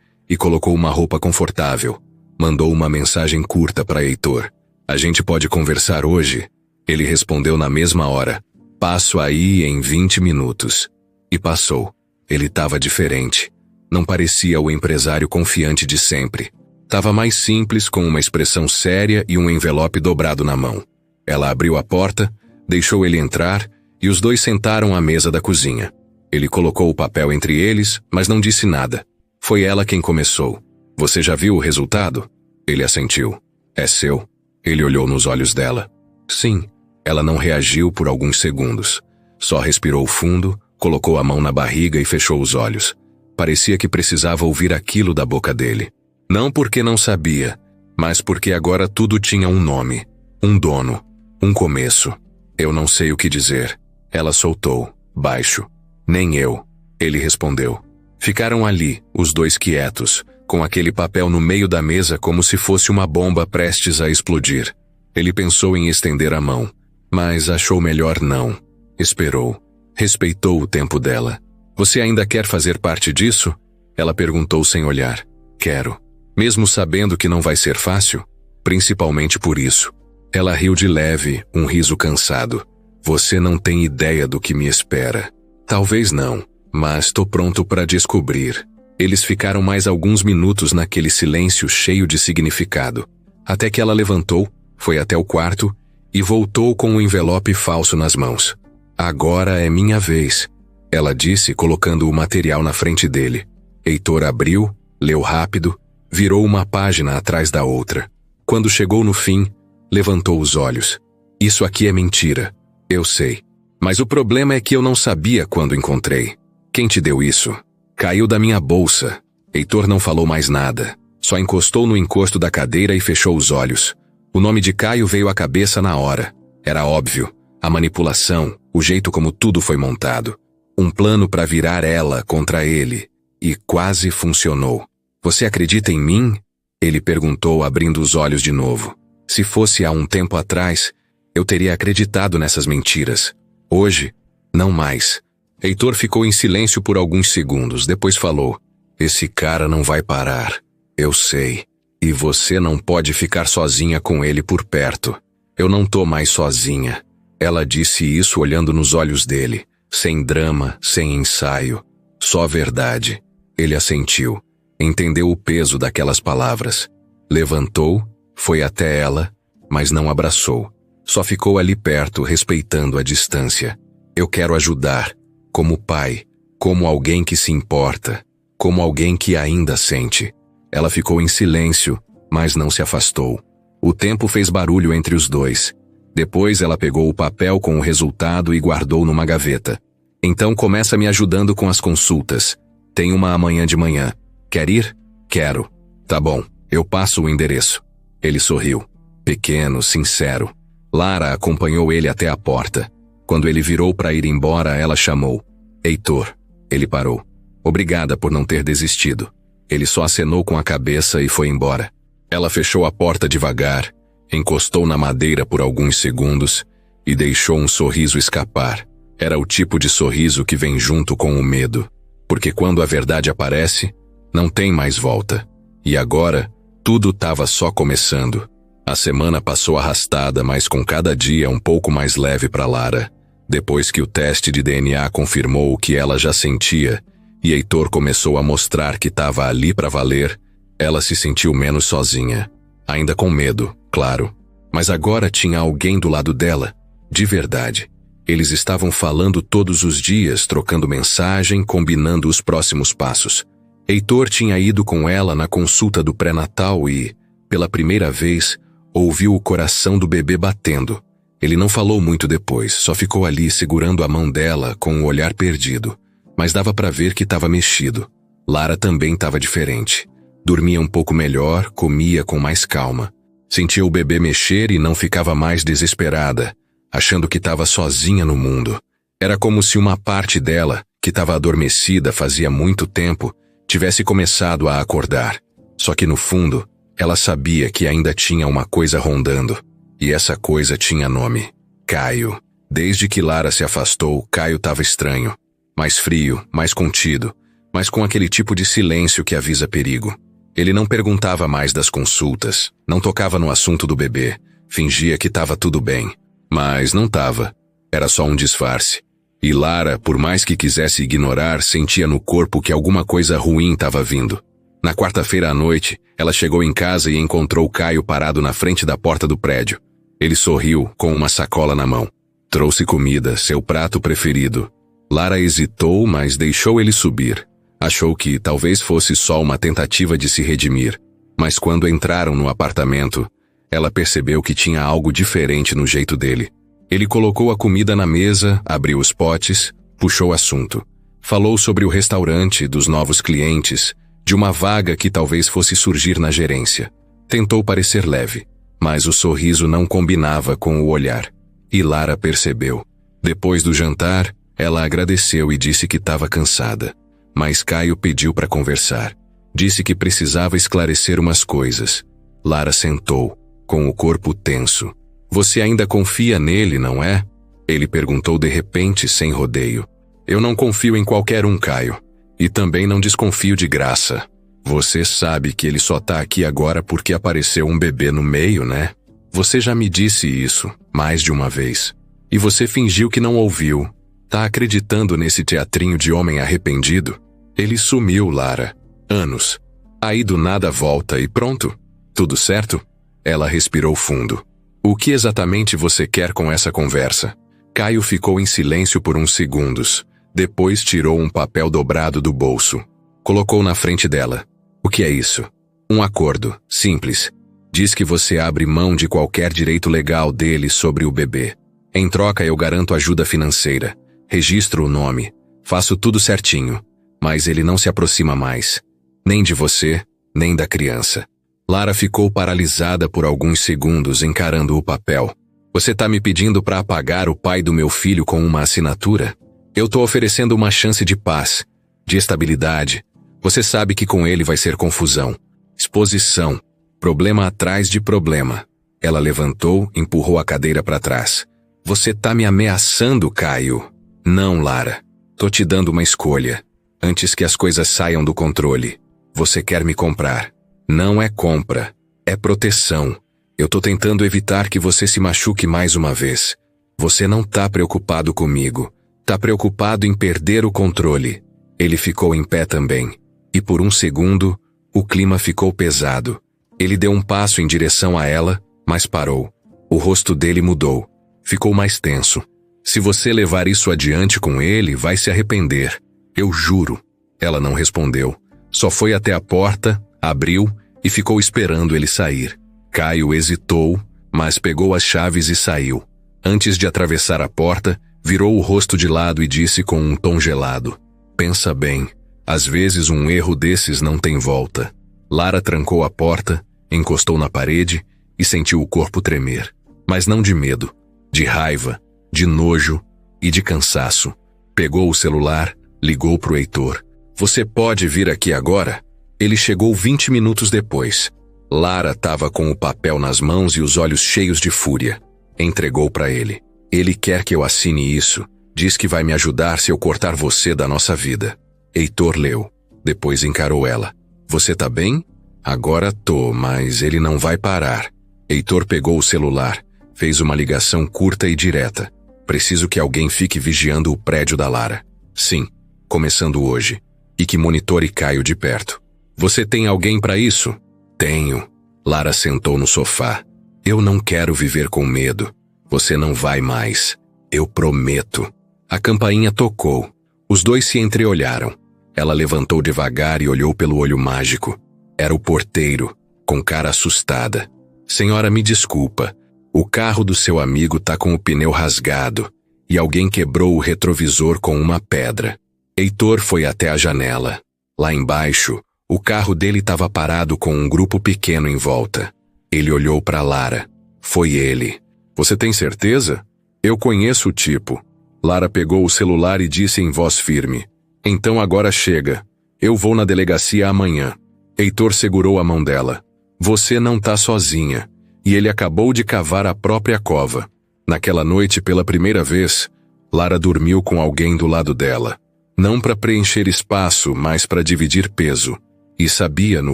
e colocou uma roupa confortável. Mandou uma mensagem curta para Heitor. A gente pode conversar hoje? Ele respondeu na mesma hora. Passo aí em 20 minutos. E passou. Ele estava diferente. Não parecia o empresário confiante de sempre. Tava mais simples, com uma expressão séria e um envelope dobrado na mão. Ela abriu a porta, deixou ele entrar e os dois sentaram à mesa da cozinha. Ele colocou o papel entre eles, mas não disse nada. Foi ela quem começou. Você já viu o resultado? Ele assentiu. É seu? Ele olhou nos olhos dela. Sim. Ela não reagiu por alguns segundos. Só respirou fundo, colocou a mão na barriga e fechou os olhos. Parecia que precisava ouvir aquilo da boca dele. Não porque não sabia, mas porque agora tudo tinha um nome, um dono, um começo. Eu não sei o que dizer. Ela soltou, baixo. Nem eu. Ele respondeu. Ficaram ali, os dois quietos, com aquele papel no meio da mesa como se fosse uma bomba prestes a explodir. Ele pensou em estender a mão, mas achou melhor não. Esperou. Respeitou o tempo dela. Você ainda quer fazer parte disso? Ela perguntou sem olhar. Quero. Mesmo sabendo que não vai ser fácil? Principalmente por isso. Ela riu de leve, um riso cansado. Você não tem ideia do que me espera. Talvez não, mas tô pronto para descobrir. Eles ficaram mais alguns minutos naquele silêncio cheio de significado. Até que ela levantou, foi até o quarto e voltou com um envelope falso nas mãos. Agora é minha vez, ela disse, colocando o material na frente dele. Heitor abriu, leu rápido, virou uma página atrás da outra. Quando chegou no fim, levantou os olhos. Isso aqui é mentira, eu sei. Mas o problema é que eu não sabia quando encontrei. Quem te deu isso? Caiu da minha bolsa. Heitor não falou mais nada. Só encostou no encosto da cadeira e fechou os olhos. O nome de Caio veio à cabeça na hora. Era óbvio. A manipulação, o jeito como tudo foi montado. Um plano para virar ela contra ele. E quase funcionou. Você acredita em mim? Ele perguntou, abrindo os olhos de novo. Se fosse há um tempo atrás, eu teria acreditado nessas mentiras. Hoje, não mais. Heitor ficou em silêncio por alguns segundos, depois falou. Esse cara não vai parar. Eu sei. E você não pode ficar sozinha com ele por perto. Eu não tô mais sozinha. Ela disse isso olhando nos olhos dele, sem drama, sem ensaio. Só verdade. Ele assentiu. Entendeu o peso daquelas palavras. Levantou, foi até ela, mas não abraçou. Só ficou ali perto, respeitando a distância. Eu quero ajudar, como pai, como alguém que se importa, como alguém que ainda sente. Ela ficou em silêncio, mas não se afastou. O tempo fez barulho entre os dois. Depois ela pegou o papel com o resultado e guardou numa gaveta. Então começa me ajudando com as consultas. Tem uma amanhã de manhã. Quer ir? Quero. Tá bom, eu passo o endereço. Ele sorriu. Pequeno, sincero. Lara acompanhou ele até a porta. Quando ele virou para ir embora, ela chamou. Heitor. Ele parou. Obrigada por não ter desistido. Ele só acenou com a cabeça e foi embora. Ela fechou a porta devagar, encostou na madeira por alguns segundos e deixou um sorriso escapar. Era o tipo de sorriso que vem junto com o medo. Porque quando a verdade aparece, não tem mais volta. E agora, tudo estava só começando. A semana passou arrastada, mas com cada dia um pouco mais leve para Lara. Depois que o teste de DNA confirmou o que ela já sentia, e Heitor começou a mostrar que estava ali para valer, ela se sentiu menos sozinha. Ainda com medo, claro. Mas agora tinha alguém do lado dela, de verdade. Eles estavam falando todos os dias, trocando mensagem, combinando os próximos passos. Heitor tinha ido com ela na consulta do pré-natal e, pela primeira vez, ouviu o coração do bebê batendo. Ele não falou muito depois, só ficou ali segurando a mão dela com o olhar perdido. Mas dava para ver que estava mexido. Lara também estava diferente. Dormia um pouco melhor, comia com mais calma. Sentia o bebê mexer e não ficava mais desesperada, achando que estava sozinha no mundo. Era como se uma parte dela, que estava adormecida fazia muito tempo, tivesse começado a acordar. Só que no fundo, ela sabia que ainda tinha uma coisa rondando. E essa coisa tinha nome: Caio. Desde que Lara se afastou, Caio estava estranho. Mais frio, mais contido, mas com aquele tipo de silêncio que avisa perigo. Ele não perguntava mais das consultas, não tocava no assunto do bebê, fingia que estava tudo bem. Mas não estava. Era só um disfarce. E Lara, por mais que quisesse ignorar, sentia no corpo que alguma coisa ruim estava vindo. Na quarta-feira à noite, ela chegou em casa e encontrou Caio parado na frente da porta do prédio. Ele sorriu, com uma sacola na mão. Trouxe comida, seu prato preferido. Lara hesitou, mas deixou ele subir. Achou que talvez fosse só uma tentativa de se redimir. Mas quando entraram no apartamento, ela percebeu que tinha algo diferente no jeito dele. Ele colocou a comida na mesa, abriu os potes, puxou assunto. Falou sobre o restaurante, dos novos clientes, de uma vaga que talvez fosse surgir na gerência. Tentou parecer leve, mas o sorriso não combinava com o olhar. E Lara percebeu. Depois do jantar, ela agradeceu e disse que estava cansada. Mas Caio pediu para conversar. Disse que precisava esclarecer umas coisas. Lara sentou, com o corpo tenso. Você ainda confia nele, não é? Ele perguntou de repente, sem rodeio. Eu não confio em qualquer um, Caio. E também não desconfio de graça. Você sabe que ele só tá aqui agora porque apareceu um bebê no meio, né? Você já me disse isso, mais de uma vez. E você fingiu que não ouviu. Tá acreditando nesse teatrinho de homem arrependido? Ele sumiu, Lara. Anos. Aí do nada volta e pronto. Tudo certo? Ela respirou fundo. O que exatamente você quer com essa conversa? Caio ficou em silêncio por uns segundos. Depois tirou um papel dobrado do bolso. Colocou na frente dela. O que é isso? Um acordo, simples. Diz que você abre mão de qualquer direito legal dele sobre o bebê. Em troca eu garanto ajuda financeira. Registro o nome. Faço tudo certinho. Mas ele não se aproxima mais. Nem de você, nem da criança. Lara ficou paralisada por alguns segundos encarando o papel. Você tá me pedindo para apagar o pai do meu filho com uma assinatura? Eu tô oferecendo uma chance de paz, de estabilidade. Você sabe que com ele vai ser confusão, exposição, problema atrás de problema. Ela levantou, empurrou a cadeira para trás. Você tá me ameaçando, Caio? Não, Lara. Tô te dando uma escolha. Antes que as coisas saiam do controle. Você quer me comprar. Não é compra. É proteção. Eu tô tentando evitar que você se machuque mais uma vez. Você não tá preocupado comigo. Tá preocupado em perder o controle. Ele ficou em pé também. E por um segundo, o clima ficou pesado. Ele deu um passo em direção a ela, mas parou. O rosto dele mudou. Ficou mais tenso. Se você levar isso adiante com ele, vai se arrepender. Eu juro. Ela não respondeu. Só foi até a porta, abriu e ficou esperando ele sair. Caio hesitou, mas pegou as chaves e saiu. Antes de atravessar a porta, virou o rosto de lado e disse com um tom gelado. Pensa bem, às vezes um erro desses não tem volta. Lara trancou a porta, encostou na parede e sentiu o corpo tremer. Mas não de medo, de raiva, de nojo e de cansaço. Pegou o celular, ligou pro Heitor. Você pode vir aqui agora? Ele chegou 20 minutos depois. Lara estava com o papel nas mãos e os olhos cheios de fúria. Entregou para ele. Ele quer que eu assine isso. Diz que vai me ajudar se eu cortar você da nossa vida. Heitor leu. Depois encarou ela. Você tá bem? Agora tô, mas ele não vai parar. Heitor pegou o celular. Fez uma ligação curta e direta. Preciso que alguém fique vigiando o prédio da Lara. Sim, começando hoje. E que monitore Caio de perto. Você tem alguém para isso? Tenho. Lara sentou no sofá. Eu não quero viver com medo. Você não vai mais. Eu prometo. A campainha tocou. Os dois se entreolharam. Ela levantou devagar e olhou pelo olho mágico. Era o porteiro, com cara assustada. Senhora, me desculpa. O carro do seu amigo tá com o pneu rasgado e alguém quebrou o retrovisor com uma pedra. Heitor foi até a janela. Lá embaixo, o carro dele estava parado com um grupo pequeno em volta. Ele olhou para Lara. Foi ele. Você tem certeza? Eu conheço o tipo. Lara pegou o celular e disse em voz firme. Então agora chega. Eu vou na delegacia amanhã. Heitor segurou a mão dela. Você não tá sozinha. E ele acabou de cavar a própria cova. Naquela noite, pela primeira vez, Lara dormiu com alguém do lado dela. Não para preencher espaço, mas para dividir peso. E sabia, no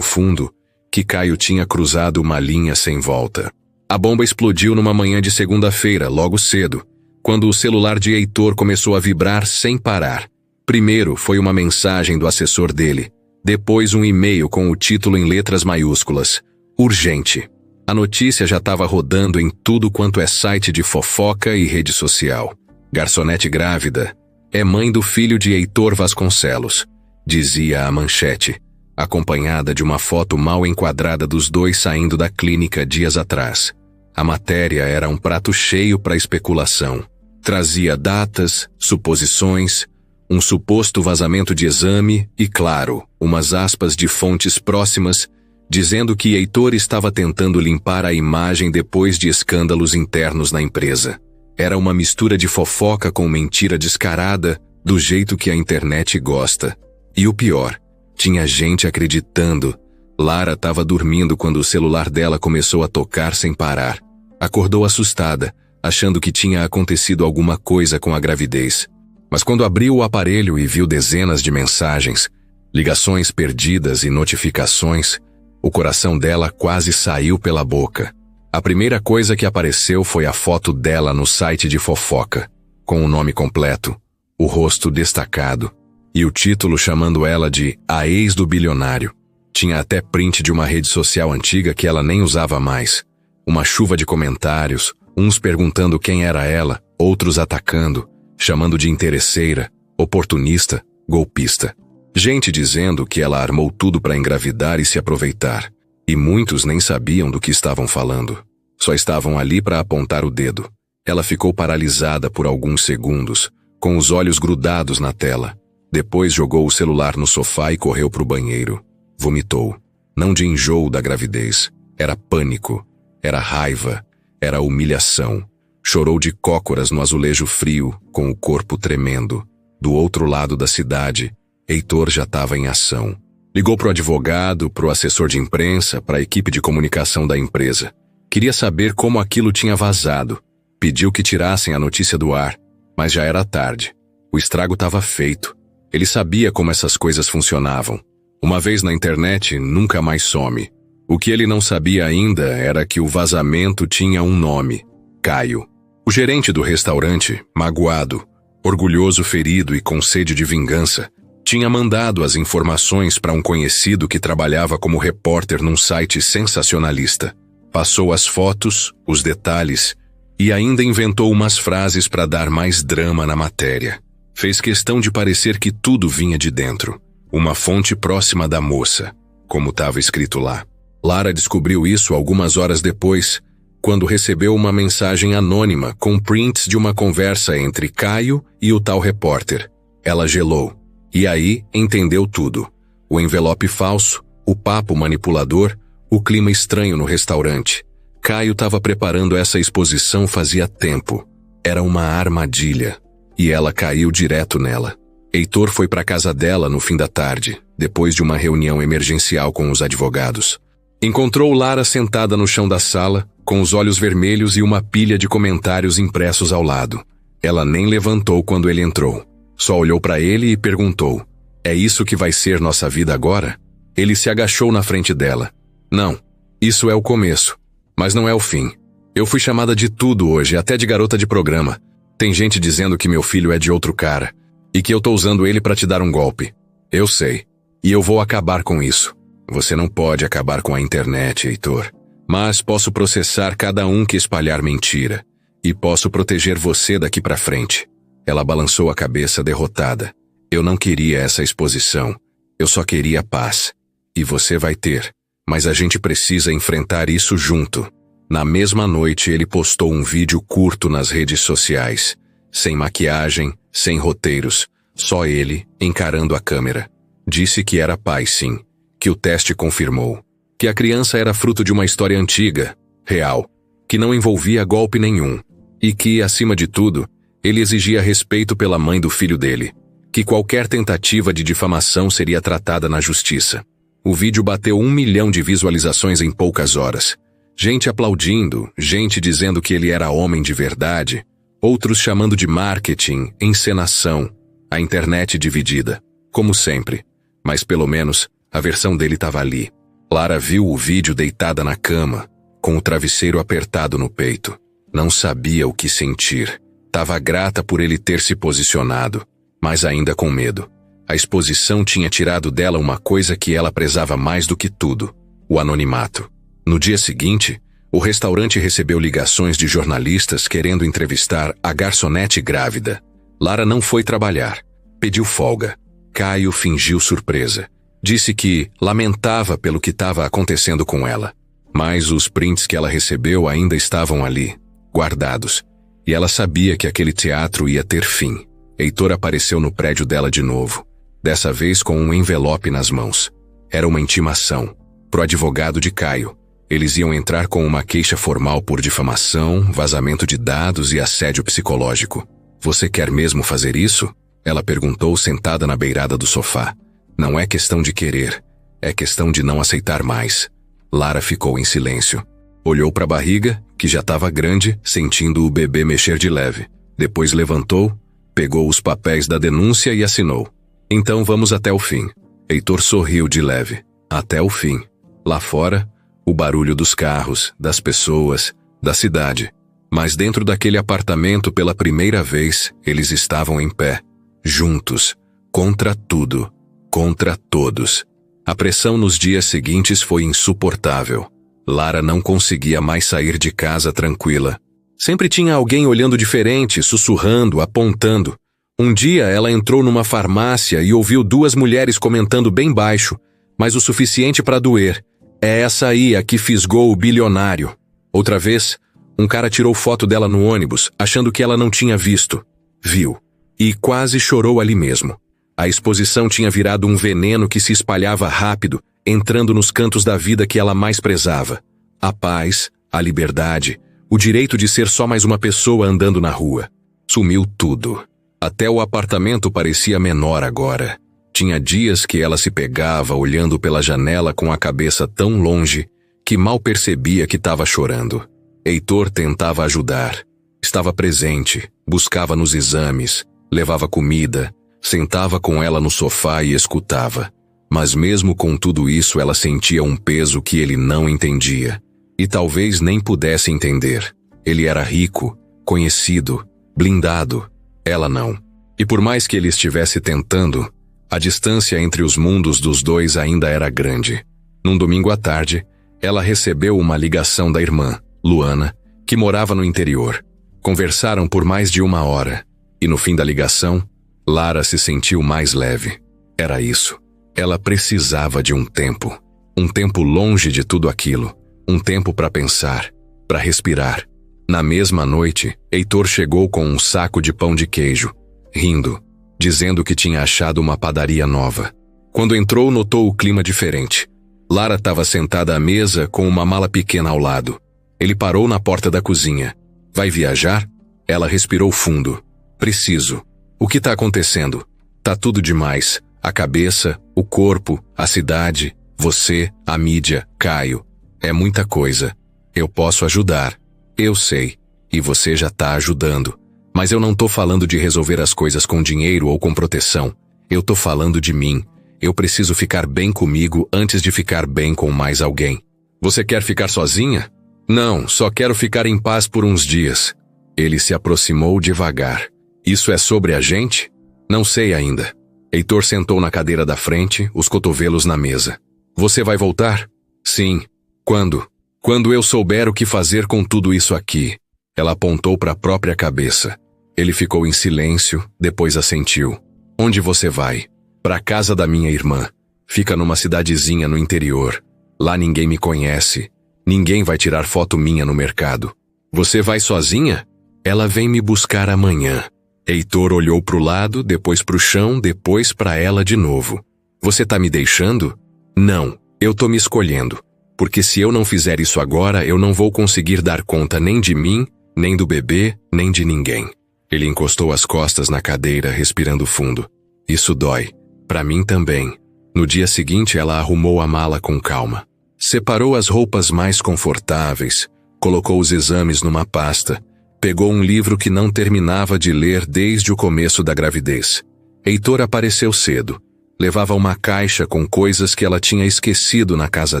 fundo, que Caio tinha cruzado uma linha sem volta. A bomba explodiu numa manhã de segunda-feira, logo cedo, quando o celular de Heitor começou a vibrar sem parar. Primeiro foi uma mensagem do assessor dele, depois um e-mail com o título em letras maiúsculas: urgente. A notícia já estava rodando em tudo quanto é site de fofoca e rede social. Garçonete grávida é mãe do filho de Heitor Vasconcelos, dizia a manchete, acompanhada de uma foto mal enquadrada dos dois saindo da clínica dias atrás. A matéria era um prato cheio para especulação. Trazia datas, suposições, um suposto vazamento de exame e, claro, umas aspas de fontes próximas, dizendo que Heitor estava tentando limpar a imagem depois de escândalos internos na empresa. Era uma mistura de fofoca com mentira descarada, do jeito que a internet gosta. E o pior, tinha gente acreditando. Lara estava dormindo quando o celular dela começou a tocar sem parar. Acordou assustada, achando que tinha acontecido alguma coisa com a gravidez. Mas quando abriu o aparelho e viu dezenas de mensagens, ligações perdidas e notificações, o coração dela quase saiu pela boca. A primeira coisa que apareceu foi a foto dela no site de fofoca, com o nome completo, o rosto destacado, e o título chamando ela de a ex do bilionário. Tinha até print de uma rede social antiga que ela nem usava mais. Uma chuva de comentários, uns perguntando quem era ela, outros atacando, chamando de interesseira, oportunista, golpista. Gente dizendo que ela armou tudo para engravidar e se aproveitar. E muitos nem sabiam do que estavam falando. Só estavam ali para apontar o dedo. Ela ficou paralisada por alguns segundos, com os olhos grudados na tela. Depois jogou o celular no sofá e correu para o banheiro. Vomitou. Não de enjoo da gravidez. Era pânico. Era raiva. Era humilhação. Chorou de cócoras no azulejo frio, com o corpo tremendo. Do outro lado da cidade, Heitor já estava em ação. Ligou para o advogado, para o assessor de imprensa, para a equipe de comunicação da empresa. Queria saber como aquilo tinha vazado. Pediu que tirassem a notícia do ar, mas já era tarde. O estrago estava feito. Ele sabia como essas coisas funcionavam. Uma vez na internet, nunca mais some. O que ele não sabia ainda era que o vazamento tinha um nome: Caio. O gerente do restaurante, magoado, orgulhoso, ferido e com sede de vingança, tinha mandado as informações para um conhecido que trabalhava como repórter num site sensacionalista. Passou as fotos, os detalhes e ainda inventou umas frases para dar mais drama na matéria. Fez questão de parecer que tudo vinha de dentro. Uma fonte próxima da moça, como estava escrito lá. Lara descobriu isso algumas horas depois, quando recebeu uma mensagem anônima com prints de uma conversa entre Caio e o tal repórter. Ela gelou. E aí entendeu tudo. O envelope falso, o papo manipulador, o clima estranho no restaurante. Caio estava preparando essa exposição fazia tempo. Era uma armadilha. E ela caiu direto nela. Heitor foi para casa dela no fim da tarde, depois de uma reunião emergencial com os advogados. Encontrou Lara sentada no chão da sala, com os olhos vermelhos e uma pilha de comentários impressos ao lado. Ela nem levantou quando ele entrou. Só olhou para ele e perguntou: é isso que vai ser nossa vida agora? Ele se agachou na frente dela. Não, isso é o começo, mas não é o fim. Eu fui chamada de tudo hoje, até de garota de programa. Tem gente dizendo que meu filho é de outro cara, e que eu tô usando ele para te dar um golpe. Eu sei, e eu vou acabar com isso. Você não pode acabar com a internet, Heitor. Mas posso processar cada um que espalhar mentira, e posso proteger você daqui para frente. Ela balançou a cabeça derrotada. Eu não queria essa exposição. Eu só queria paz. E você vai ter. Mas a gente precisa enfrentar isso junto. Na mesma noite, ele postou um vídeo curto nas redes sociais. Sem maquiagem, sem roteiros. Só ele, encarando a câmera. Disse que era pai, sim. Que o teste confirmou. Que a criança era fruto de uma história antiga, real. Que não envolvia golpe nenhum. E que, acima de tudo, ele exigia respeito pela mãe do filho dele. que qualquer tentativa de difamação seria tratada na justiça. O vídeo bateu 1 milhão de visualizações em poucas horas. Gente aplaudindo, gente dizendo que ele era homem de verdade, outros chamando de marketing, encenação, a internet dividida, como sempre. Mas pelo menos, a versão dele estava ali. Lara viu o vídeo deitada na cama, com o travesseiro apertado no peito. Não sabia o que sentir. Tava grata por ele ter se posicionado, mas ainda com medo. A exposição tinha tirado dela uma coisa que ela prezava mais do que tudo: o anonimato. No dia seguinte, o restaurante recebeu ligações de jornalistas querendo entrevistar a garçonete grávida. Lara não foi trabalhar. Pediu folga. Caio fingiu surpresa. Disse que lamentava pelo que estava acontecendo com ela. Mas os prints que ela recebeu ainda estavam ali, guardados. E ela sabia que aquele teatro ia ter fim. Heitor apareceu no prédio dela de novo, dessa vez com um envelope nas mãos. Era uma intimação. Pro advogado de Caio. Eles iam entrar com uma queixa formal por difamação, vazamento de dados e assédio psicológico. Você quer mesmo fazer isso? Ela perguntou sentada na beirada do sofá. Não é questão de querer, é questão de não aceitar mais. Lara ficou em silêncio. Olhou para a barriga, que já estava grande, sentindo o bebê mexer de leve. Depois levantou, pegou os papéis da denúncia e assinou. Então vamos até o fim. Heitor sorriu de leve. Até o fim. Lá fora, o barulho dos carros, das pessoas, da cidade. Mas dentro daquele apartamento, pela primeira vez, eles estavam em pé. Juntos. Contra tudo. Contra todos. A pressão nos dias seguintes foi insuportável. Lara não conseguia mais sair de casa tranquila. Sempre tinha alguém olhando diferente, sussurrando, apontando. Um dia ela entrou numa farmácia e ouviu 2 mulheres comentando bem baixo, mas o suficiente para doer. É essa aí a que fisgou o bilionário. Outra vez, um cara tirou foto dela no ônibus, achando que ela não tinha visto. Viu. E quase chorou ali mesmo. A exposição tinha virado um veneno que se espalhava rápido, entrando nos cantos da vida que ela mais prezava. A paz, a liberdade, o direito de ser só mais uma pessoa andando na rua. Sumiu tudo. Até o apartamento parecia menor agora. Tinha dias que ela se pegava olhando pela janela com a cabeça tão longe que mal percebia que estava chorando. Heitor tentava ajudar. Estava presente, buscava nos exames, levava comida, sentava com ela no sofá e escutava. Mas mesmo com tudo isso ela sentia um peso que ele não entendia. E talvez nem pudesse entender. Ele era rico, conhecido, blindado. Ela não. E por mais que ele estivesse tentando, a distância entre os mundos dos dois ainda era grande. Num domingo à tarde, ela recebeu uma ligação da irmã, Luana, que morava no interior. Conversaram por mais de 1 hora. E no fim da ligação, Lara se sentiu mais leve. Era isso. Ela precisava de um tempo. Um tempo longe de tudo aquilo. Um tempo para pensar, para respirar. Na mesma noite, Heitor chegou com um saco de pão de queijo, rindo, dizendo que tinha achado uma padaria nova. Quando entrou, notou o clima diferente. Lara estava sentada à mesa com uma mala pequena ao lado. Ele parou na porta da cozinha. Vai viajar? Ela respirou fundo. Preciso. O que está acontecendo? Tá tudo demais. A cabeça, o corpo, a cidade, você, a mídia, Caio. É muita coisa. Eu posso ajudar. Eu sei. E você já tá ajudando. Mas eu não tô falando de resolver as coisas com dinheiro ou com proteção. Eu tô falando de mim. Eu preciso ficar bem comigo antes de ficar bem com mais alguém. Você quer ficar sozinha? Não, só quero ficar em paz por uns dias. Ele se aproximou devagar. Isso é sobre a gente? Não sei ainda. Heitor sentou na cadeira da frente, os cotovelos na mesa. Você vai voltar? Sim. Quando? Quando eu souber o que fazer com tudo isso aqui. Ela apontou para a própria cabeça. Ele ficou em silêncio, depois assentiu. Onde você vai? Para a casa da minha irmã. Fica numa cidadezinha no interior. Lá ninguém me conhece. Ninguém vai tirar foto minha no mercado. Você vai sozinha? Ela vem me buscar amanhã. Heitor olhou para o lado, depois para o chão, depois para ela de novo. Você tá me deixando? Não, eu tô me escolhendo. Porque se eu não fizer isso agora, eu não vou conseguir dar conta nem de mim, nem do bebê, nem de ninguém. Ele encostou as costas na cadeira, respirando fundo. Isso dói. Pra mim também. No dia seguinte, ela arrumou a mala com calma. Separou as roupas mais confortáveis, colocou os exames numa pasta, pegou um livro que não terminava de ler desde o começo da gravidez. Heitor apareceu cedo. Levava uma caixa com coisas que ela tinha esquecido na casa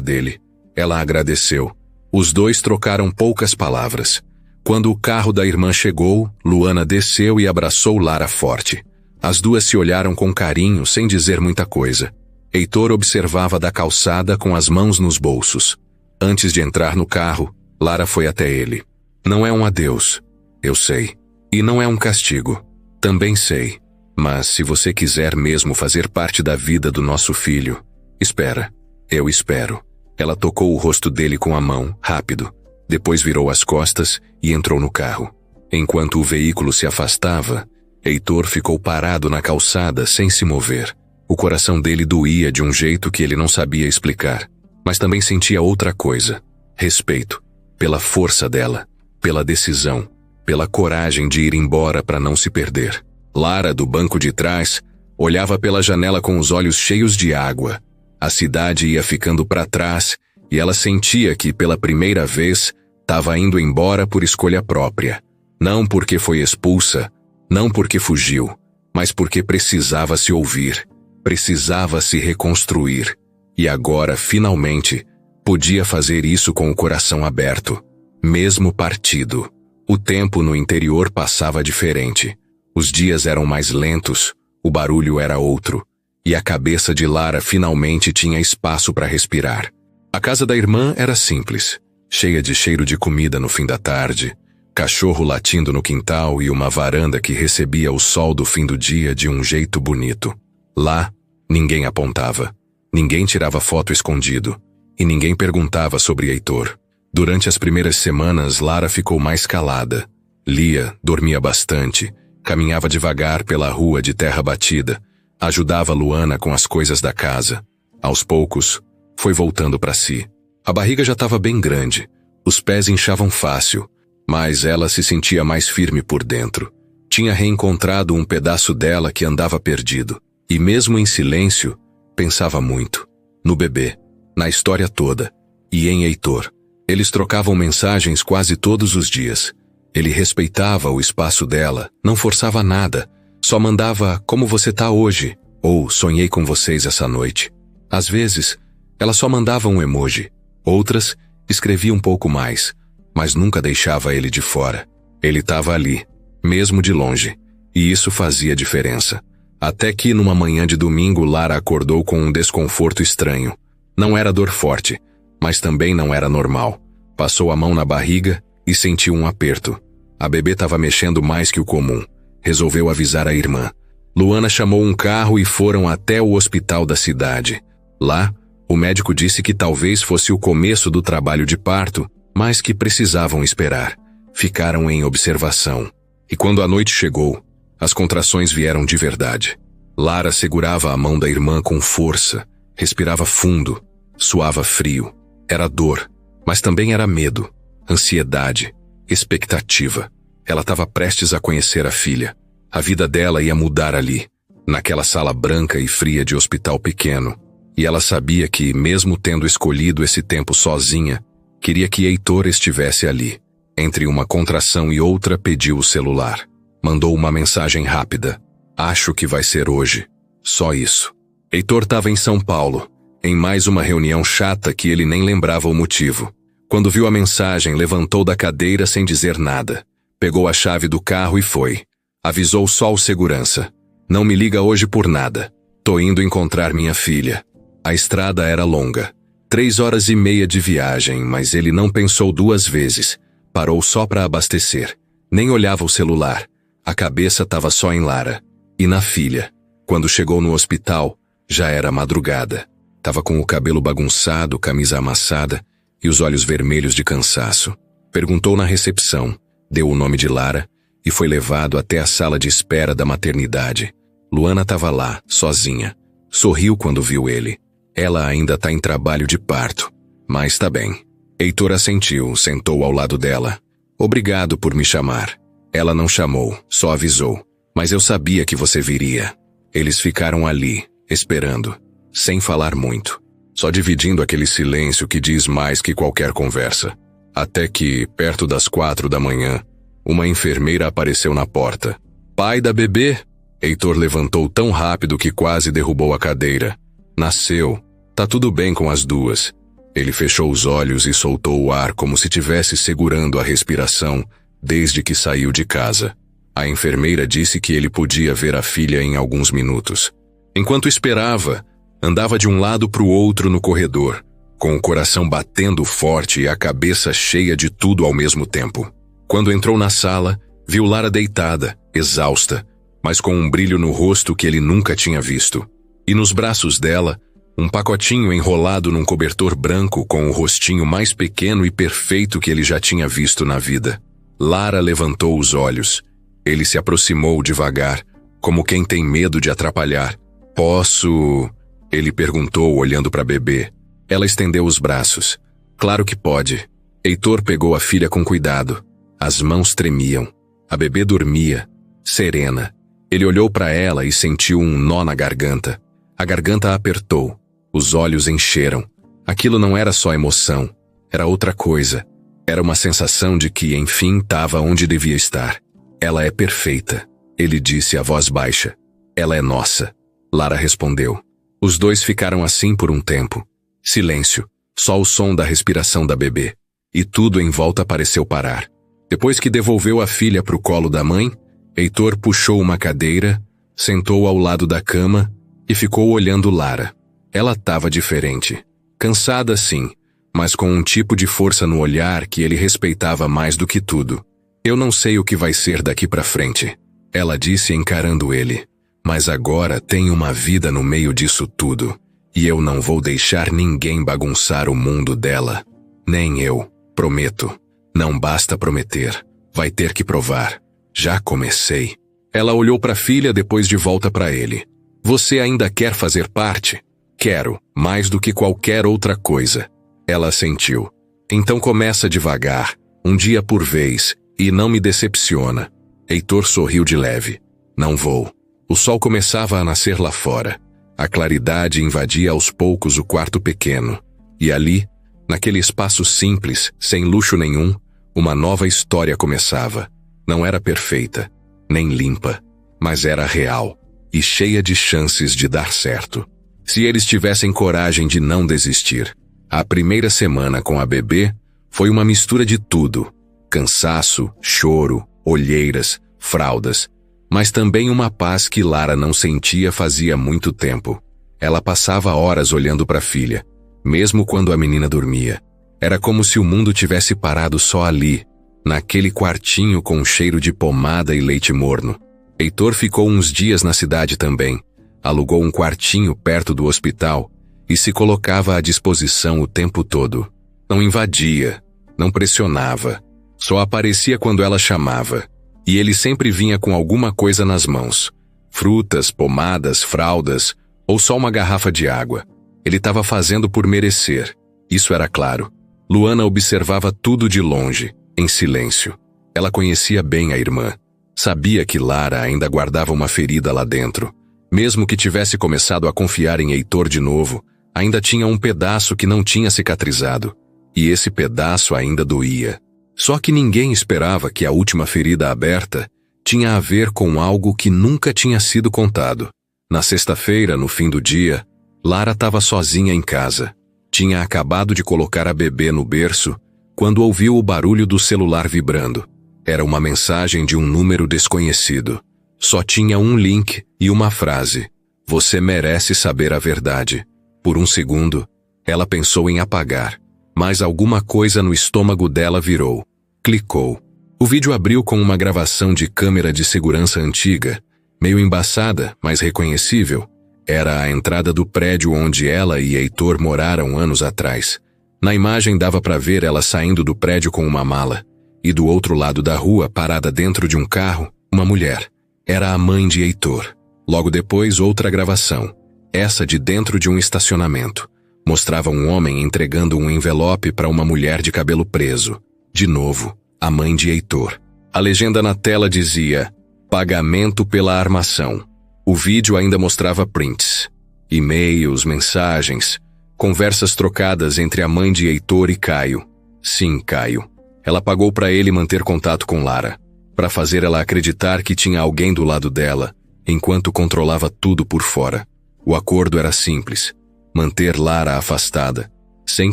dele. Ela agradeceu. Os dois trocaram poucas palavras. Quando o carro da irmã chegou, Luana desceu e abraçou Lara forte. As duas se olharam com carinho, sem dizer muita coisa. Heitor observava da calçada com as mãos nos bolsos. Antes de entrar no carro, Lara foi até ele. Não é um adeus, eu sei. E não é um castigo, também sei. Mas se você quiser mesmo fazer parte da vida do nosso filho, espera, eu espero. Ela tocou o rosto dele com a mão, rápido. Depois virou as costas e entrou no carro. Enquanto o veículo se afastava, Heitor ficou parado na calçada sem se mover. O coração dele doía de um jeito que ele não sabia explicar, mas também sentia outra coisa: respeito, pela força dela, pela decisão, pela coragem de ir embora para não se perder. Lara, do banco de trás, olhava pela janela com os olhos cheios de água. A cidade ia ficando para trás e ela sentia que, pela primeira vez, estava indo embora por escolha própria. Não porque foi expulsa, não porque fugiu, mas porque precisava se ouvir, precisava se reconstruir. E agora, finalmente, podia fazer isso com o coração aberto. Mesmo partido, o tempo no interior passava diferente. Os dias eram mais lentos, o barulho era outro, e a cabeça de Lara finalmente tinha espaço para respirar. A casa da irmã era simples, cheia de cheiro de comida no fim da tarde, cachorro latindo no quintal e uma varanda que recebia o sol do fim do dia de um jeito bonito. Lá, ninguém apontava, ninguém tirava foto escondido, e ninguém perguntava sobre Heitor. Durante as primeiras semanas, Lara ficou mais calada. Lia, dormia bastante, caminhava devagar pela rua de terra batida, ajudava Luana com as coisas da casa. Aos poucos, foi voltando para si. A barriga já estava bem grande, os pés inchavam fácil, mas ela se sentia mais firme por dentro. Tinha reencontrado um pedaço dela que andava perdido, e mesmo em silêncio, pensava muito. No bebê, na história toda, e em Heitor. Eles trocavam mensagens quase todos os dias. Ele respeitava o espaço dela, não forçava nada, só mandava "como você tá hoje" ou "sonhei com vocês essa noite". Às vezes, ela só mandava um emoji. Outras, escrevia um pouco mais, mas nunca deixava ele de fora. Ele estava ali, mesmo de longe, e isso fazia diferença. Até que, numa manhã de domingo, Lara acordou com um desconforto estranho. Não era dor forte, mas também não era normal. Passou a mão na barriga e sentiu um aperto. A bebê estava mexendo mais que o comum. Resolveu avisar a irmã. Luana chamou um carro e foram até o hospital da cidade. Lá, o médico disse que talvez fosse o começo do trabalho de parto, mas que precisavam esperar. Ficaram em observação. E quando a noite chegou, as contrações vieram de verdade. Lara segurava a mão da irmã com força, respirava fundo, suava frio. Era dor, mas também era medo, ansiedade, expectativa. Ela estava prestes a conhecer a filha. A vida dela ia mudar ali, naquela sala branca e fria de hospital pequeno. E ela sabia que, mesmo tendo escolhido esse tempo sozinha, queria que Heitor estivesse ali. Entre uma contração e outra, pediu o celular. Mandou uma mensagem rápida. "Acho que vai ser hoje." Só isso. Heitor estava em São Paulo, em mais uma reunião chata que ele nem lembrava o motivo. Quando viu a mensagem, levantou da cadeira sem dizer nada. Pegou a chave do carro e foi. Avisou só o segurança. "Não me liga hoje por nada. Tô indo encontrar minha filha." A estrada era longa. 3 horas e meia de viagem, mas ele não pensou duas vezes. Parou só para abastecer. Nem olhava o celular. A cabeça estava só em Lara. E na filha. Quando chegou no hospital, já era madrugada. Tava com o cabelo bagunçado, camisa amassada e os olhos vermelhos de cansaço. Perguntou na recepção, deu o nome de Lara e foi levado até a sala de espera da maternidade. Luana estava lá, sozinha. Sorriu quando viu ele. Ela ainda tá em trabalho de parto, mas tá bem. Heitor assentiu, sentou ao lado dela. "Obrigado por me chamar." Ela não chamou, só avisou. "Mas eu sabia que você viria." Eles ficaram ali, esperando, sem falar muito, só dividindo aquele silêncio que diz mais que qualquer conversa. Até que, perto das 4 da manhã, uma enfermeira apareceu na porta. Pai da bebê? Heitor levantou tão rápido que quase derrubou a cadeira. Nasceu. Tá tudo bem com as duas. Ele fechou os olhos e soltou o ar como se tivesse segurando a respiração desde que saiu de casa. A enfermeira disse que ele podia ver a filha em alguns minutos. Enquanto esperava, andava de um lado para o outro no corredor, com o coração batendo forte e a cabeça cheia de tudo ao mesmo tempo. Quando entrou na sala, viu Lara deitada, exausta, mas com um brilho no rosto que ele nunca tinha visto. E nos braços dela, um pacotinho enrolado num cobertor branco com o rostinho mais pequeno e perfeito que ele já tinha visto na vida. Lara levantou os olhos. Ele se aproximou devagar, como quem tem medo de atrapalhar. Posso? Ele perguntou, olhando para a bebê. Ela estendeu os braços. Claro que pode. Heitor pegou a filha com cuidado. As mãos tremiam. A bebê dormia, serena. Ele olhou para ela e sentiu um nó na garganta. A garganta apertou. Os olhos encheram. Aquilo não era só emoção. Era outra coisa. Era uma sensação de que, enfim, estava onde devia estar. Ela é perfeita, ele disse a voz baixa. Ela é nossa. Lara respondeu. Os dois ficaram assim por um tempo. Silêncio, só o som da respiração da bebê. E tudo em volta pareceu parar. Depois que devolveu a filha para o colo da mãe, Heitor puxou uma cadeira, sentou ao lado da cama e ficou olhando Lara. Ela estava diferente. Cansada sim, mas com um tipo de força no olhar que ele respeitava mais do que tudo. Eu não sei o que vai ser daqui para frente, ela disse encarando ele. Mas agora tem uma vida no meio disso tudo. E eu não vou deixar ninguém bagunçar o mundo dela. Nem eu, prometo. Não basta prometer, vai ter que provar. Já comecei. Ela olhou para a filha depois de volta para ele. Você ainda quer fazer parte? Quero, mais do que qualquer outra coisa. Ela assentiu. Então começa devagar, um dia por vez, e não me decepciona. Heitor sorriu de leve. Não vou. O sol começava a nascer lá fora. A claridade invadia aos poucos o quarto pequeno. E ali, naquele espaço simples, sem luxo nenhum, uma nova história começava. Não era perfeita, nem limpa, mas era real e cheia de chances de dar certo. Se eles tivessem coragem de não desistir. A primeira semana com a bebê foi uma mistura de tudo. Cansaço, choro, olheiras, fraldas, mas também uma paz que Lara não sentia fazia muito tempo. Ela passava horas olhando para a filha, mesmo quando a menina dormia. Era como se o mundo tivesse parado só ali, naquele quartinho com cheiro de pomada e leite morno. Heitor ficou uns dias na cidade também, alugou um quartinho perto do hospital e se colocava à disposição o tempo todo. Não invadia, não pressionava, só aparecia quando ela chamava. E ele sempre vinha com alguma coisa nas mãos. Frutas, pomadas, fraldas, ou só uma garrafa de água. Ele estava fazendo por merecer, isso era claro. Luana observava tudo de longe, em silêncio. Ela conhecia bem a irmã. Sabia que Lara ainda guardava uma ferida lá dentro. Mesmo que tivesse começado a confiar em Heitor de novo, ainda tinha um pedaço que não tinha cicatrizado. E esse pedaço ainda doía. Só que ninguém esperava que a última ferida aberta tinha a ver com algo que nunca tinha sido contado. Na sexta-feira, no fim do dia, Lara estava sozinha em casa. Tinha acabado de colocar a bebê no berço quando ouviu o barulho do celular vibrando. Era uma mensagem de um número desconhecido. Só tinha um link e uma frase. Você merece saber a verdade. Por um segundo, ela pensou em apagar, mas alguma coisa no estômago dela virou. Clicou. O vídeo abriu com uma gravação de câmera de segurança antiga, meio embaçada, mas reconhecível. Era a entrada do prédio onde ela e Heitor moraram anos atrás. Na imagem dava para ver ela saindo do prédio com uma mala. E do outro lado da rua, parada dentro de um carro, uma mulher. Era a mãe de Heitor. Logo depois, outra gravação. Essa de dentro de um estacionamento. Mostrava um homem entregando um envelope para uma mulher de cabelo preso. De novo, a mãe de Heitor. A legenda na tela dizia: pagamento pela armação. O vídeo ainda mostrava prints, e-mails, mensagens, conversas trocadas entre a mãe de Heitor e Caio. Sim, Caio. Ela pagou para ele manter contato com Lara, para fazer ela acreditar que tinha alguém do lado dela, enquanto controlava tudo por fora. O acordo era simples: manter Lara afastada, sem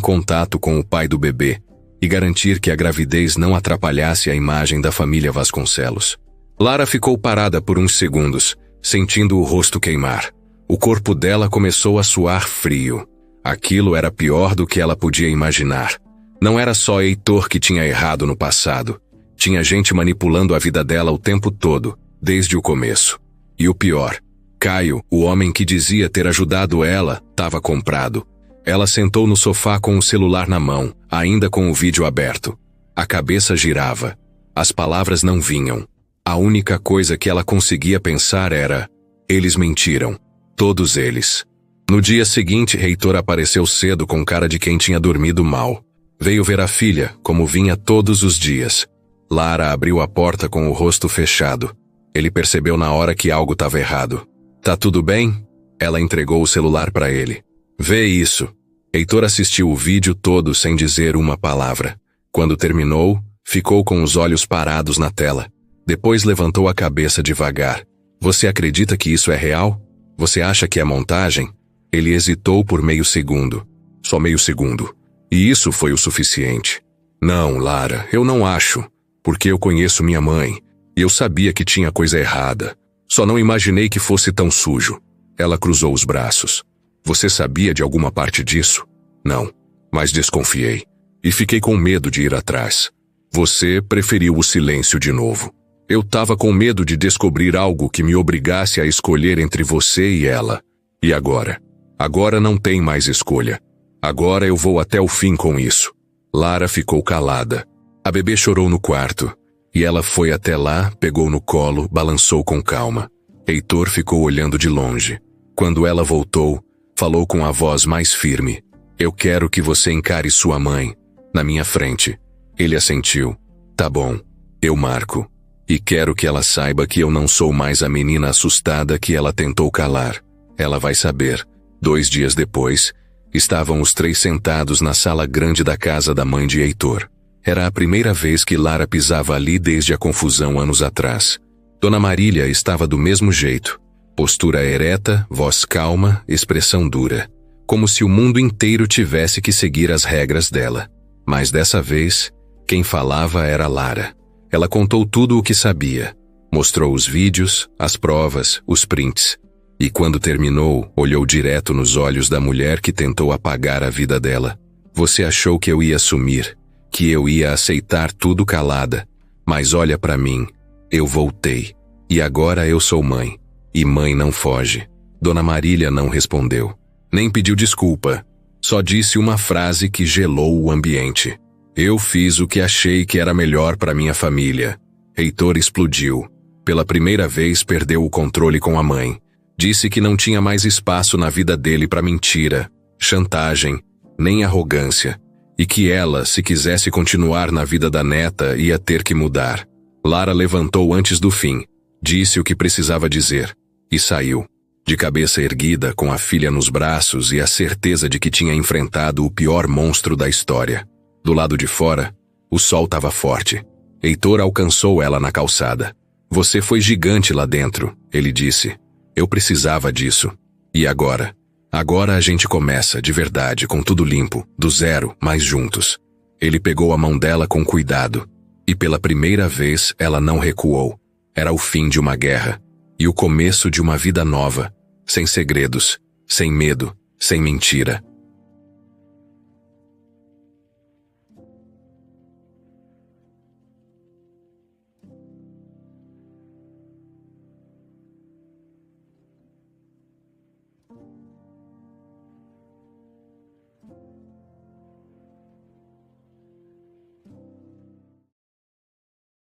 contato com o pai do bebê, e garantir que a gravidez não atrapalhasse a imagem da família Vasconcelos. Lara ficou parada por uns segundos, sentindo o rosto queimar. O corpo dela começou a suar frio. Aquilo era pior do que ela podia imaginar. Não era só Heitor que tinha errado no passado. Tinha gente manipulando a vida dela o tempo todo, desde o começo. E o pior, Caio, o homem que dizia ter ajudado ela, estava comprado. Ela sentou no sofá com o celular na mão, ainda com o vídeo aberto. A cabeça girava. As palavras não vinham. A única coisa que ela conseguia pensar era: eles mentiram. Todos eles. No dia seguinte, Heitor apareceu cedo com cara de quem tinha dormido mal. Veio ver a filha, como vinha todos os dias. Lara abriu a porta com o rosto fechado. Ele percebeu na hora que algo estava errado. Tá tudo bem? Ela entregou o celular para ele. Vê isso. Heitor assistiu o vídeo todo sem dizer uma palavra. Quando terminou, ficou com os olhos parados na tela. Depois levantou a cabeça devagar. Você acredita que isso é real? Você acha que é montagem? Ele hesitou por meio segundo. Só meio segundo. E isso foi o suficiente. Não, Lara, eu não acho. Porque eu conheço minha mãe. E eu sabia que tinha coisa errada. Só não imaginei que fosse tão sujo. Ela cruzou os braços. Você sabia de alguma parte disso? Não, mas desconfiei. E fiquei com medo de ir atrás. Você preferiu o silêncio de novo. Eu estava com medo de descobrir algo que me obrigasse a escolher entre você e ela. E agora? Agora não tem mais escolha. Agora eu vou até o fim com isso. Lara ficou calada. A bebê chorou no quarto. E ela foi até lá, pegou no colo, balançou com calma. Heitor ficou olhando de longe. Quando ela voltou, falou com a voz mais firme. Eu quero que você encare sua mãe, na minha frente. Ele assentiu. Tá bom, eu marco. E quero que ela saiba que eu não sou mais a menina assustada que ela tentou calar. Ela vai saber. 2 dias depois, estavam os 3 sentados na sala grande da casa da mãe de Heitor. Era a primeira vez que Lara pisava ali desde a confusão anos atrás. Dona Marília estava do mesmo jeito. Postura ereta, voz calma, expressão dura. Como se o mundo inteiro tivesse que seguir as regras dela. Mas dessa vez, quem falava era Lara. Ela contou tudo o que sabia. Mostrou os vídeos, as provas, os prints. E quando terminou, olhou direto nos olhos da mulher que tentou apagar a vida dela. Você achou que eu ia sumir, que eu ia aceitar tudo calada. Mas olha pra mim, eu voltei. E agora eu sou mãe. E mãe não foge. Dona Marília não respondeu. Nem pediu desculpa. Só disse uma frase que gelou o ambiente. Eu fiz o que achei que era melhor para minha família. Heitor explodiu. Pela primeira vez perdeu o controle com a mãe. Disse que não tinha mais espaço na vida dele para mentira, chantagem, nem arrogância. E que ela, se quisesse continuar na vida da neta, ia ter que mudar. Lara levantou antes do fim. Disse o que precisava dizer. E saiu. De cabeça erguida, com a filha nos braços e a certeza de que tinha enfrentado o pior monstro da história. Do lado de fora, o sol estava forte. Heitor alcançou ela na calçada. Você foi gigante lá dentro, ele disse. Eu precisava disso. E agora? Agora a gente começa, de verdade, com tudo limpo, do zero, mas juntos. Ele pegou a mão dela com cuidado. E pela primeira vez ela não recuou. Era o fim de uma guerra. E o começo de uma vida nova. Sem segredos, sem medo, sem mentira.